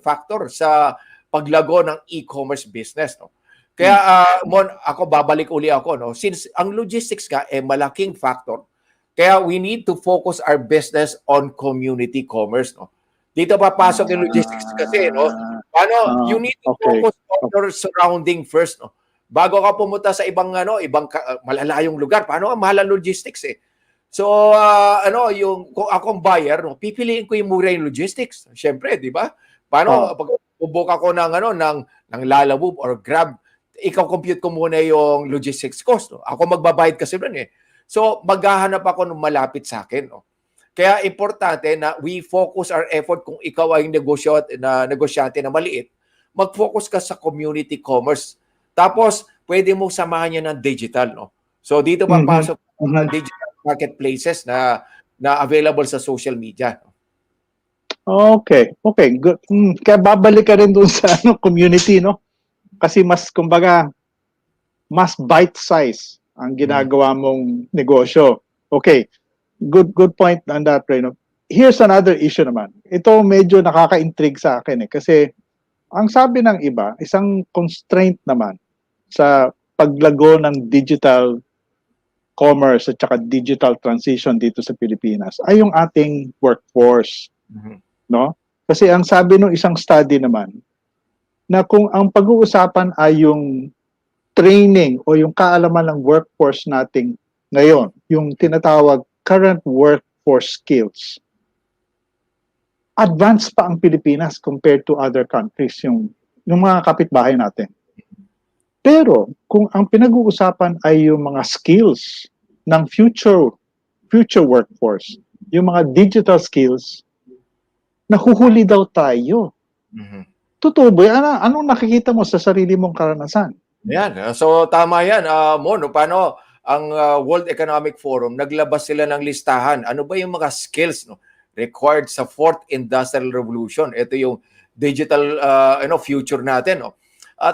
factor sa paglago ng e-commerce business, no? Kaya Mon, ako babalik uli ako, no? Since ang logistics nga malaking factor, kaya we need to focus our business on community commerce, no? Dito papasok yung logistics kasi, no? You need to focus on your surrounding first, no? Bago ka pumunta sa ibang malalayong lugar, paano ang mahal ang logistics eh? So yung kung akong buyer, no, pipiliin ko yung mura yung logistics. Syempre, di ba? Paano pag bubuk ako ng Lalamove or Grab, ikaw compute ko muna yung logistics cost, no? Ako magbabayad kasi doon eh. So maghahanap ako ng malapit sa akin, no? Kaya importante na we focus our effort kung ikaw ay negosyante na maliit, mag-focus ka sa community commerce. Tapos pwede mo samahan niya ng digital, no? So dito papasok ang digital marketplaces na available sa social media. Okay. Good. Kaya babalik ka rin doon sa community, no? Kasi mas bite size ang ginagawa mong negosyo. Okay. Good point on that, Ray. No? Here's another issue naman. Ito medyo nakaka-intrigue sa akin eh kasi ang sabi ng iba, isang constraint naman sa paglago ng digital commerce at saka digital transition dito sa Pilipinas ay yung ating workforce, no? Kasi ang sabi ng isang study naman na kung ang pag-uusapan ay yung training o yung kaalaman ng workforce nating ngayon, yung tinatawag current workforce skills, advanced pa ang Pilipinas compared to other countries, yung mga kapitbahay natin. Pero kung ang pinag-uusapan ay yung mga skills ng future workforce, yung mga digital skills, nahuhuli daw tayo. Totoo ba yan? Anong nakikita mo sa sarili mong karanasan? Yan. So tama yan. Mon, paano ang World Economic Forum, naglabas sila ng listahan. Ano ba yung mga skills required sa Fourth Industrial Revolution? Ito yung digital future natin. No? At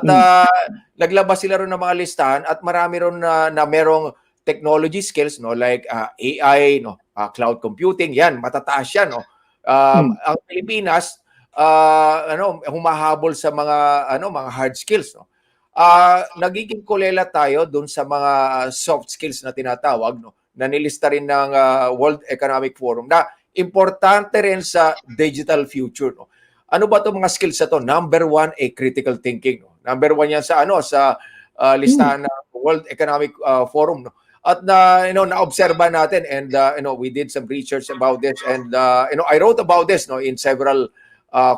naglabas sila rin ng mga listahan at marami rin na merong technology skills, no, like AI, no, cloud computing, yan, matataas yan. No? Ang Pilipinas, humahabol sa mga hard skills. No? Nagiging kulela tayo doon sa mga soft skills na tinatawag, no, na nilista rin ng World Economic Forum na importante rin sa digital future. No. Ano ba 'tong mga skills na to? Number 1, critical thinking. No. Number 1 yan sa listahan ng World Economic Forum. No. At na-obserba natin and we did some research about this and I wrote about this, no, in several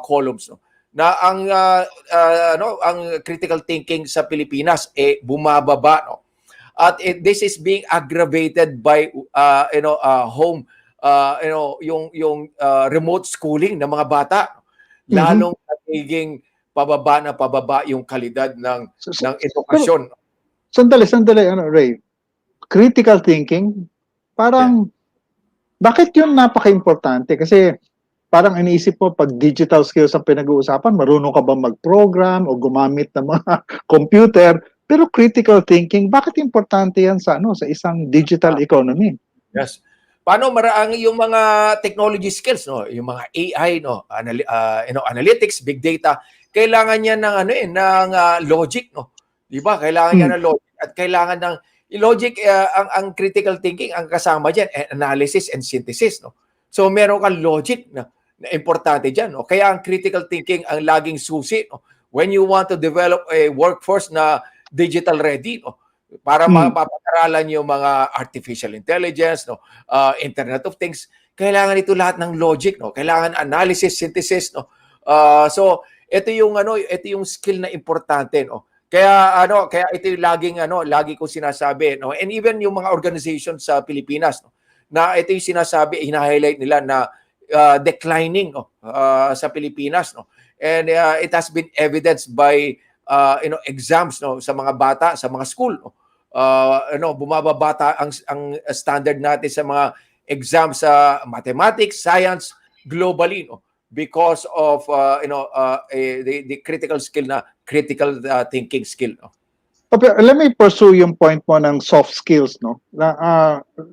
columns. No. Na ang critical thinking sa Pilipinas bumababa, no. At this is being aggravated by home yung remote schooling ng mga bata, lalong nagiging pababa yung kalidad ng edukasyon. Sandali Ray. Critical thinking, parang bakit yun napaka-importante? Kasi parang iniisip mo, pag digital skills ang pinag-uusapan, marunong ka ba mag-program o gumamit ng mga computer? Pero critical thinking, bakit importante yan sa isang digital economy? Yes. Paano maraang yung mga technology skills, no? Yung mga AI, no? Analytics, big data, kailangan niya ng logic, no? 'Di ba? Kailangan niya ng logic at kailangan ng logic, ang critical thinking ang kasama diyan, analysis and synthesis, no? So meron kang logic na importante diyan, no? Kaya ang critical thinking ang laging susi, no? When you want to develop a workforce na digital ready, no? Para mapapag-aralan yung mga artificial intelligence, no? Internet of Things, kailangan ito lahat ng logic, no? Kailangan analysis, synthesis, no? So ito yung skill na importante, no? Kaya ito yung lagi ko sinasabi, no? And even yung mga organization sa Pilipinas, no? Na ito yung sinasabi, hina-highlight nila na declining, no? Sa Pilipinas, no? And it has been evidenced by exams, no, sa mga bata, sa mga school, no? bumababa ang standard natin sa mga exams sa mathematics, science, globally, no? Because of the critical skill na critical thinking skill, no? Okay, let me pursue yung point mo ng soft skills, no?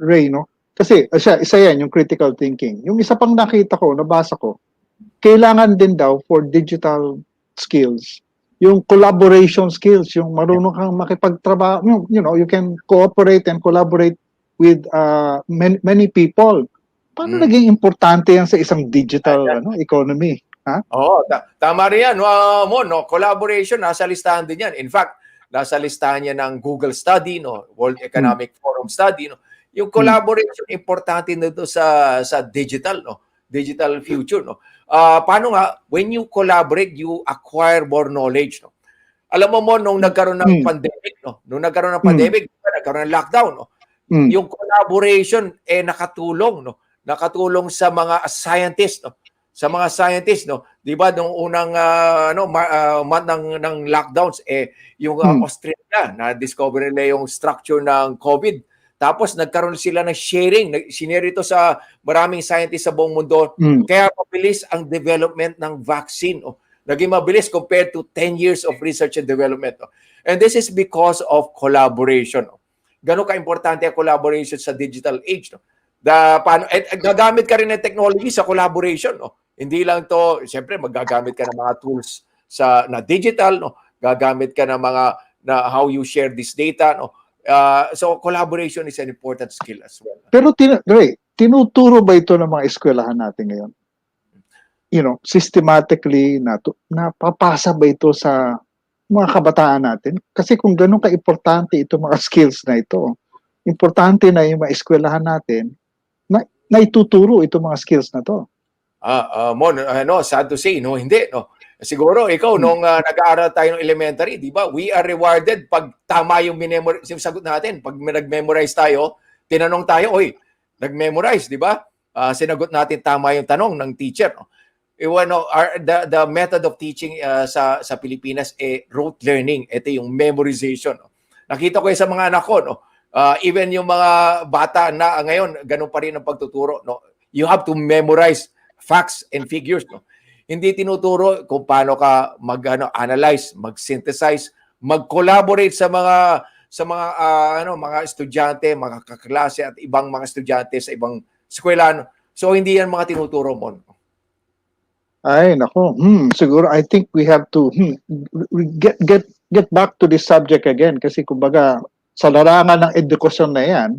Ray, no? Kasi isa yan, yung critical thinking. Yung isa pang nakita ko, nabasa ko, kailangan din daw for digital skills, yung collaboration skills, yung marunong kang makipagtrabaho, you can cooperate and collaborate with many people. Paano naging importante yan sa isang digital economy? Ha? Tama rin yan. Collaboration, nasa listahan din yan. In fact, nasa listahan yan ng Google study, no? World Economic Forum study. No? Yung collaboration, importante nito sa digital, no? Digital future. No? Paano nga, when you collaborate, you acquire more knowledge. No? Alam mo, nung nagkaroon ng pandemic, no? Nung nagkaroon ng pandemic, nagkaroon ng lockdown, no? Yung collaboration nakatulong, no? Nakatulong sa mga scientists, no? Sa mga scientists, no? 'Di ba nung unang month ng lockdowns yung Australia na discover nila yung structure ng COVID. Tapos nagkaroon sila ng sharing, sinare ito sa maraming scientists sa buong mundo. Kaya mabilis ang development ng vaccine. Naging mabilis compared to 10 years of research and development. And this is because of collaboration. Gano'n ka-importante ang collaboration sa digital age. Gagamit ka rin ng technology sa collaboration. Hindi lang to, siyempre magagamit ka ng mga tools na digital, no? Gagamit ka ng mga how you share this data, no? So collaboration is an important skill as well. Pero tinuturo ba ito ng mga eskwelahan natin ngayon? Systematically napapasa ba ito sa mga kabataan natin? Kasi kung gano'n ka-importante ito mga skills na ito, importante na yung mga eskwelahan natin na ituturo itong mga skills na to. Sad to say, no? Hindi, no? Siguro, ikaw, nung nag-aaral tayo ng elementary, di ba, we are rewarded pag tama yung yung sagot natin. Pag nag-memorize tayo, tinanong tayo, nag-memorize, di ba? Sinagot natin tama yung tanong ng teacher. No? The method of teaching sa Pilipinas rote learning. Ito yung memorization. No? Nakita ko sa mga anak ko, no? Even yung mga bata na ngayon, ganun pa rin ang pagtuturo. No? You have to memorize facts and figures. No? Hindi tinuturo kung paano ka mag-analyze, mag-synthesize, mag-collaborate sa mga mga estudyante, mga kaklase at ibang mga estudyante sa ibang eskwelahan. So hindi yan mga tinuturo mo. Ay, nako. Siguro I think we have to get back to this subject again kasi kumbaga sa larangan ng edukasyon na yan,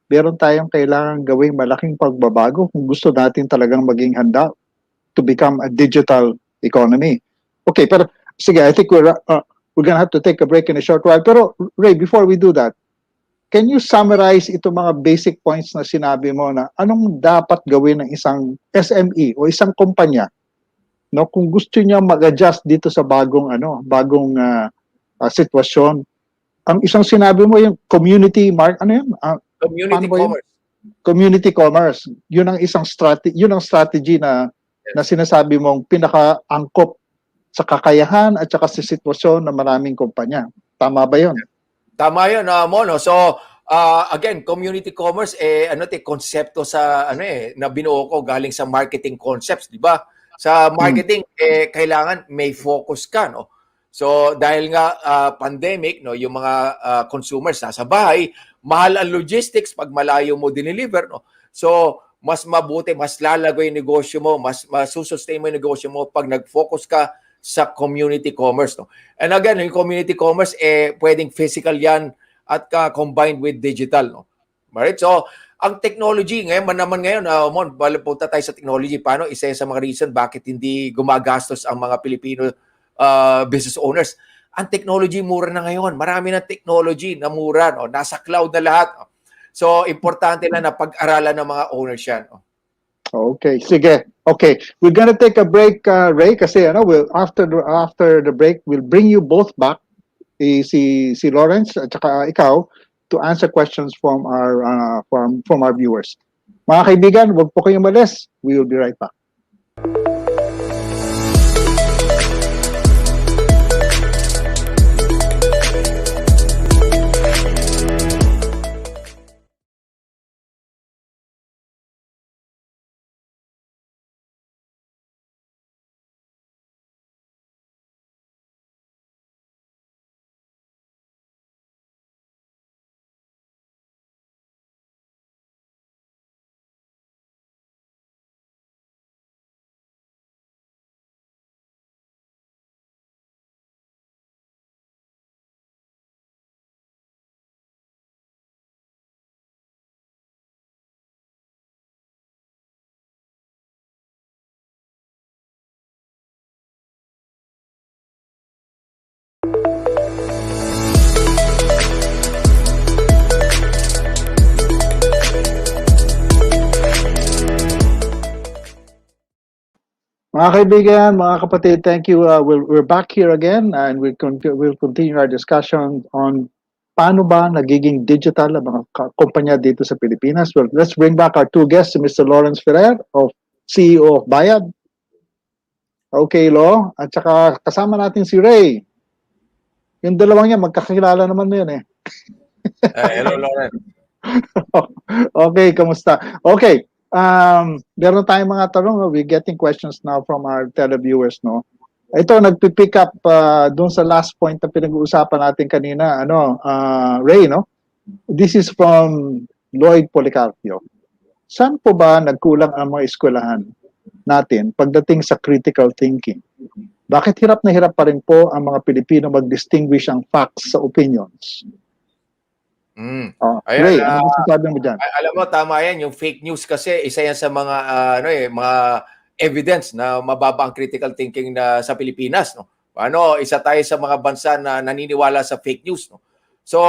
meron tayong kailangan gawing malaking pagbabago kung gusto natin talagang maging handa to become a digital economy. Okay, pero sige, I think we're gonna have to take a break in a short while. Pero Ray, before we do that, can you summarize itong mga basic points na sinabi mo na anong dapat gawin ng isang SME o isang kumpanya, no, kung gusto niya mag-adjust dito sa bagong sitwasyon? Ang isang sinabi mo yung community community commerce. Community commerce. Yun ang isang strategy na sinasabi mong pinaka-angkop sa kakayahan at saka sa sitwasyon ng maraming kumpanya. Tama ba 'yon? Tama 'yon, Mono. So, again, community commerce konsepto na binuo ko galing sa marketing concepts, di ba? Sa marketing kailangan may focus ka, no? So dahil nga pandemic, no, yung mga consumers nasa bahay, mahal ang logistics pag malayo mo dineliver, no. So mas mabuti, mas lalago yung negosyo mo, mas masusustain mo yung negosyo mo pag nag-focus ka sa community commerce, no. And again, yung community commerce pwedeng physical yan at combined with digital, no. Right? So ang technology ngayon, punta tayo sa technology. Paano isa sa mga reason bakit hindi gumagastos ang mga Pilipino business owners? Ang technology mura na ngayon. Marami na technology na mura, no? Nasa cloud na lahat. No? So importante na pag-aralan ng mga owners yan. No? Okay, sige. Okay, we're gonna take a break, Ray, kasi after the break, we'll bring you both back, si Lawrence at saka ikaw, to answer questions from our viewers. Mga kaibigan, huwag po kayong umalis. We will be right back. Mga kaibigan, mga kapatid, thank you. We're back here again and we'll continue our discussion on paano ba nagiging digital ang mga kumpanya dito sa Pilipinas. Well, let's bring back our two guests, Mr. Lawrence Ferrer, CEO of Bayad. Okay, Lo. At saka kasama natin si Ray. Yung dalawang yan, magkakilala naman na yun eh. Hello, Lauren. Okay, kamusta? Okay, meron tayong mga tanong. We're getting questions now from our televiewers, no? Ito, nagpipick up doon sa last point na pinag-uusapan natin kanina, Ray, no? This is from Lloyd Policarpio. Saan po ba nagkulang ang mga eskwelahan natin pagdating sa critical thinking? Bakit hirap na hirap pa rin po ang mga Pilipino mag-distinguish ang facts sa opinions? Ayan, Ray, ano gusto sabi mo dyan? alam mo, tama yan. Yung fake news kasi, isa yan sa mga, mga evidence na mababa ang critical thinking na sa Pilipinas. No? Isa tayo sa mga bansa na naniniwala sa fake news. No? So,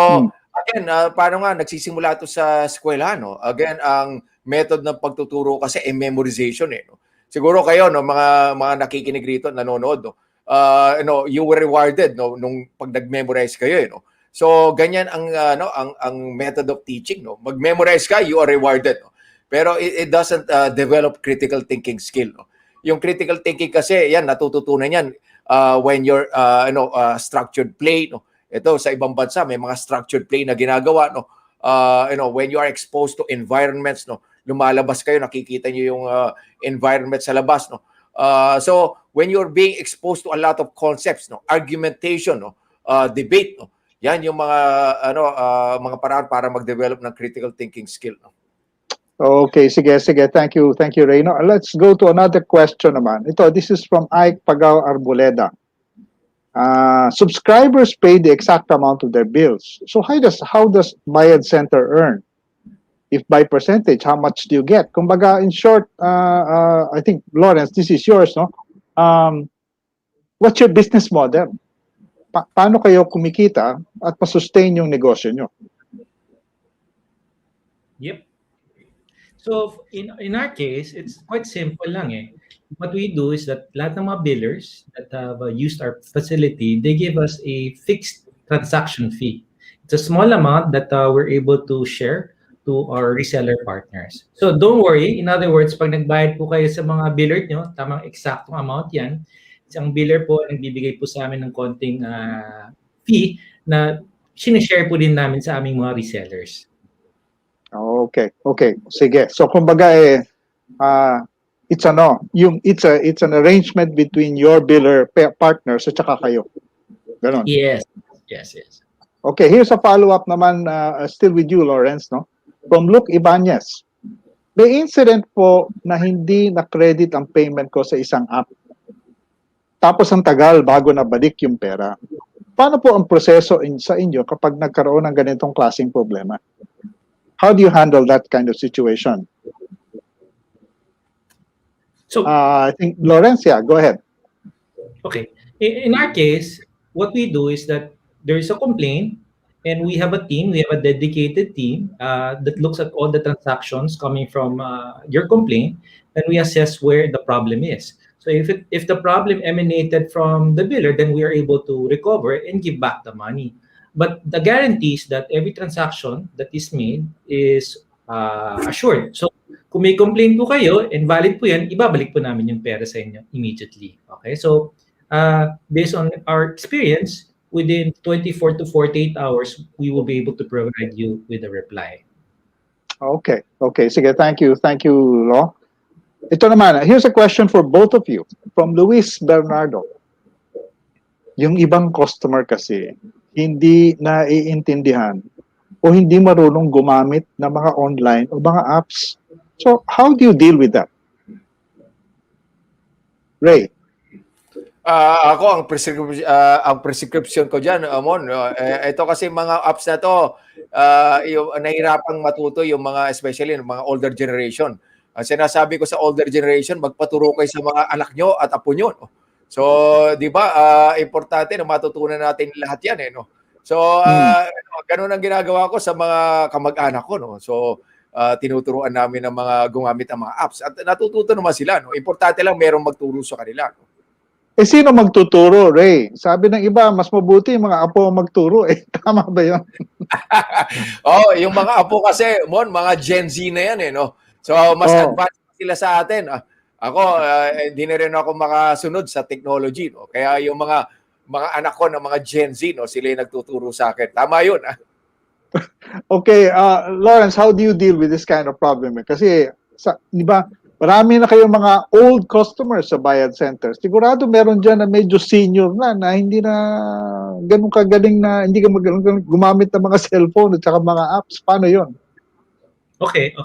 again, paano nga, nagsisimula ito sa eskwela. No? Again, ang method ng pagtuturo kasi memorization. No? Siguro kayo, no, mga nakikinig rito, nanonood, no? You were rewarded no, nung pag nag-memorize kayo. No? So ganyan ang method of teaching, no. Mag-memorize ka, you are rewarded, no? Pero it doesn't develop critical thinking skill, no. Yung critical thinking kasi yan natututunan yan when you're structured play, no. Ito sa ibang bansa may mga structured play na ginagawa, no. When you are exposed to environments, no. Lumalabas kayo, nakikita niyo yung environment sa labas, no. So when you're being exposed to a lot of concepts, no, argumentation, no, debate, no. Yan yung mga mga paraan para mag-develop ng critical thinking skill. Okay, sige. Thank you, Ray. No, let's go to another question naman. This is from Ike Pagao Arboleda. Subscribers pay the exact amount of their bills. So how does Bayad Center earn? If by percentage, how much do you get? Kumbaga, in short, I think, Lawrence, this is yours, no? What's your business model? Paano kayo kumikita at masustain yung negosyo nyo? Yep. So in our case, it's quite simple lang eh. What we do is that lahat ng mga billers that have used our facility, they give us a fixed transaction fee. It's a small amount that we're able to share to our reseller partners. So don't worry. In other words, pag nagbayad po kayo sa mga biller nyo, tamang eksaktong amount yan, isang biller po nagbibigay po sa amin ng konting fee na sinishare po din namin sa aming mga resellers. Okay. Sige. So kumbaga it's an arrangement between your biller partners at saka kayo. Ganon. Yes. Okay, here's a follow-up naman still with you, Lawrence, no? From Luke Ibanez. May incident po na hindi na-credit ang payment ko sa isang app. Tapos ang tagal bago nabalik yung pera. Paano po ang proseso sa inyo kapag nagkaroon ng ganitong klaseng problema? How do you handle that kind of situation? So I think, Lawrence, go ahead. Okay. In our case, what we do is that there is a complaint and we have a team, we have a dedicated team that looks at all the transactions coming from your complaint, and we assess where the problem is. So if the problem emanated from the biller, then we are able to recover and give back the money. But the guarantee is that every transaction that is made is assured. So kung may complaint po kayo and valid po yan, ibabalik po namin yung pera sa inyo immediately. Okay? So based on our experience, within 24 to 48 hours, we will be able to provide you with a reply. Okay. Sige, thank you, Lo. Ito naman, here's a question for both of you. From Luis Bernardo. Yung ibang customer kasi, hindi naiintindihan o hindi marunong gumamit ng mga online o mga apps. So, how do you deal with that? Ray? Ako, ang prescription ko dyan, Amon, ito kasi mga apps na to, yung nahirapang matuto yung mga, especially yung mga older generation. Ang sinasabi ko sa older generation, magpaturo kayo sa mga anak nyo at apo nyo. No? So, di ba, importante na matutunan natin lahat yan. No? So, ganun ang ginagawa ko sa mga kamag-anak ko. No? So, tinuturuan namin ng mga gumamit ng mga apps. At natututo naman sila. No? Importante lang merong magturo sa kanila. No? Eh, sino magtuturo, Ray? Sabi ng iba, mas mabuti yung mga apo ang magturo. Eh, tama ba yun? Oh, yung mga apo kasi, mga Gen Z na yan no. So mas advanced sila sa atin. Ako hindi na rin ako makasunod sa technology no. Kaya yung mga anak ko na mga Gen Z no, sila yung nagtuturo sa akin. Tama 'yun. Okay, Lawrence, how do you deal with this kind of problem? Kasi di ba, marami na kayong mga old customers sa bayad center. Sigurado meron dyan na medyo senior na hindi na ganun kagaling na hindi ka gumamit ng mga cellphone at saka mga apps. Paano yon? Okay.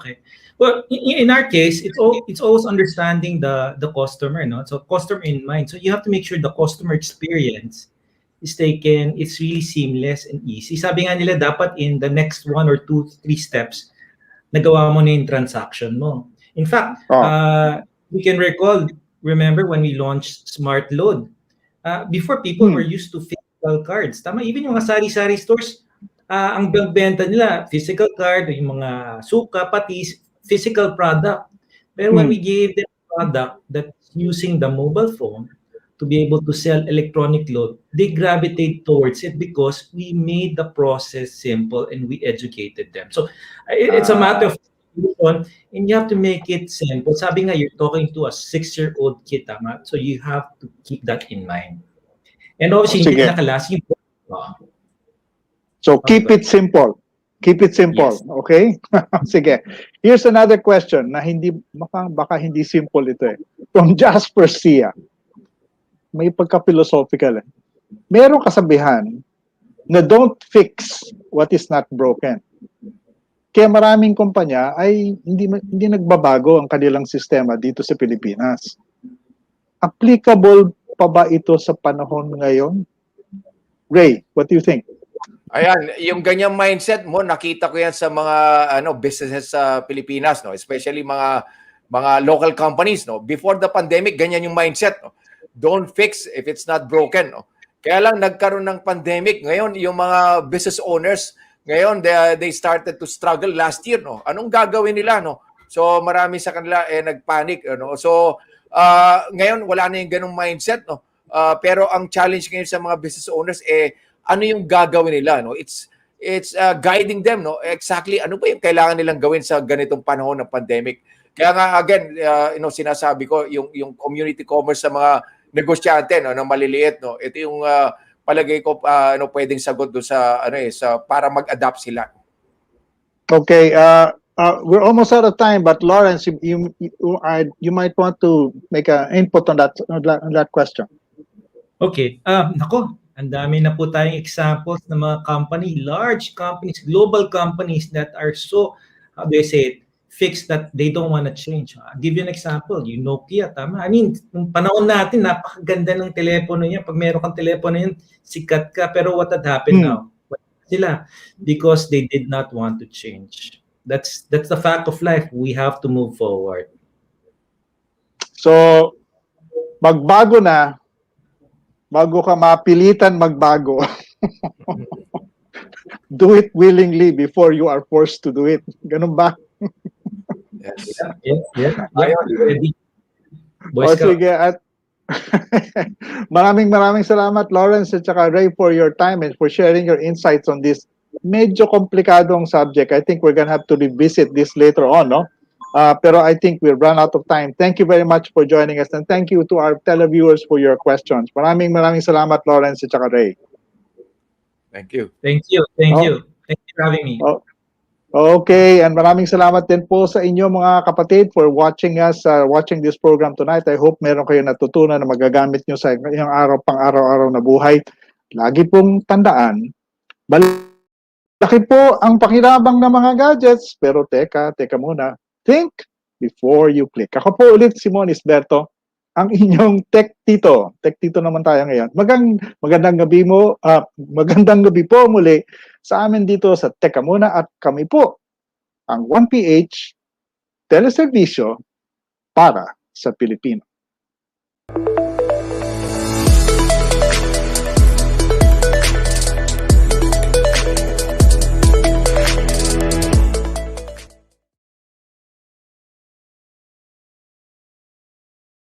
Well, in our case, it's always understanding the customer, no? So customer in mind. So you have to make sure the customer experience is taken, it's really seamless and easy. Sabi nga nila, dapat in the next 1 or 2, 3 steps, nagawa mo na yung transaction mo. In fact, we can remember when we launched Smart Load. Before, people were used to physical cards. Tama, even yung mga sari-sari stores, ang benta nila, physical card, yung mga suka, patis, physical product. Pero when we gave them a product that's using the mobile phone to be able to sell electronic load, they gravitate towards it because we made the process simple and we educated them. So it's a matter of and you have to make it simple. Sabi nga, you're talking to a 6-year-old kid, tama? So you have to keep that in mind. And obviously, hindi nakalas yung So keep it simple. Keep it simple, yes. Okay? Sige. Here's another question na baka hindi simple ito eh. From Jasper Sia. May pagka-philosophical eh. Merong kasabihan na don't fix what is not broken. Kaya maraming kumpanya ay hindi nagbabago ang kanilang sistema dito sa Pilipinas. Applicable pa ba ito sa panahon ngayon? Ray, what do you think? Ayan, yung ganyang mindset mo, nakita ko yan sa mga businesses sa Pilipinas, no, especially mga local companies, no. Before the pandemic, ganyan yung mindset, no. Don't fix if it's not broken, no. Kaya lang nagkaroon ng pandemic, ngayon yung mga business owners, ngayon they started to struggle last year, no. Anong gagawin nila, no? So marami sa kanila nagpanic, no. So ngayon wala na yung ganung mindset, no. Pero ang challenge ngayon sa mga business owners ano yung gagawin nila, no? It's guiding them, no? Exactly ano ba yung kailangan nilang gawin sa ganitong panahon ng pandemic. Kaya nga again, sinasabi ko yung community commerce sa mga negosyante, no, na maliliit, no. Ito yung palagay ko pwedeng sagot do sa sa para mag-adapt sila. Okay, we're almost out of time, but Lawrence, you might want to make an input on that question. Okay, nako, ang dami na po tayong examples ng mga company, large companies, global companies that are so, how do I say it, fixed that they don't want to change. I'll give you an example, yung Nokia, tama? I mean, nung panahon natin, napakaganda ng telepono niya. Pag meron kang telepono yun, sikat ka. Pero what had happened now? Sila, because they did not want to change. That's the fact of life. We have to move forward. So, magbago na, bago ka mapilitan magbago. Do it willingly before you are forced to do it. Ganun ba? Yes. O sige, at maraming salamat, Lawrence at saka Ray, for your time and for sharing your insights on this medyo komplikadong subject. I think we're gonna have to revisit this later on, no? Pero I think we've run out of time. Thank you very much for joining us, and thank you to our televiewers for your questions. Maraming salamat, Lawrence at saka Ray. Thank you. Thank you. Thank you for having me. Okay, and maraming salamat din po sa inyo mga kapatid for watching us, watching this program tonight. I hope meron kayo natutunan na magagamit nyo sa inyong pang-araw-araw na buhay. Lagi pong tandaan, malaki po ang pakirabang ng mga gadgets, pero teka muna. Think before you click. Ako po ulit si Mon Isberto, ang inyong tech tito. Tech tito naman tayo ngayon. Magandang gabi po muli sa amin dito sa Teka Muna, at kami po ang 1PH Teleservisyo para sa Pilipino.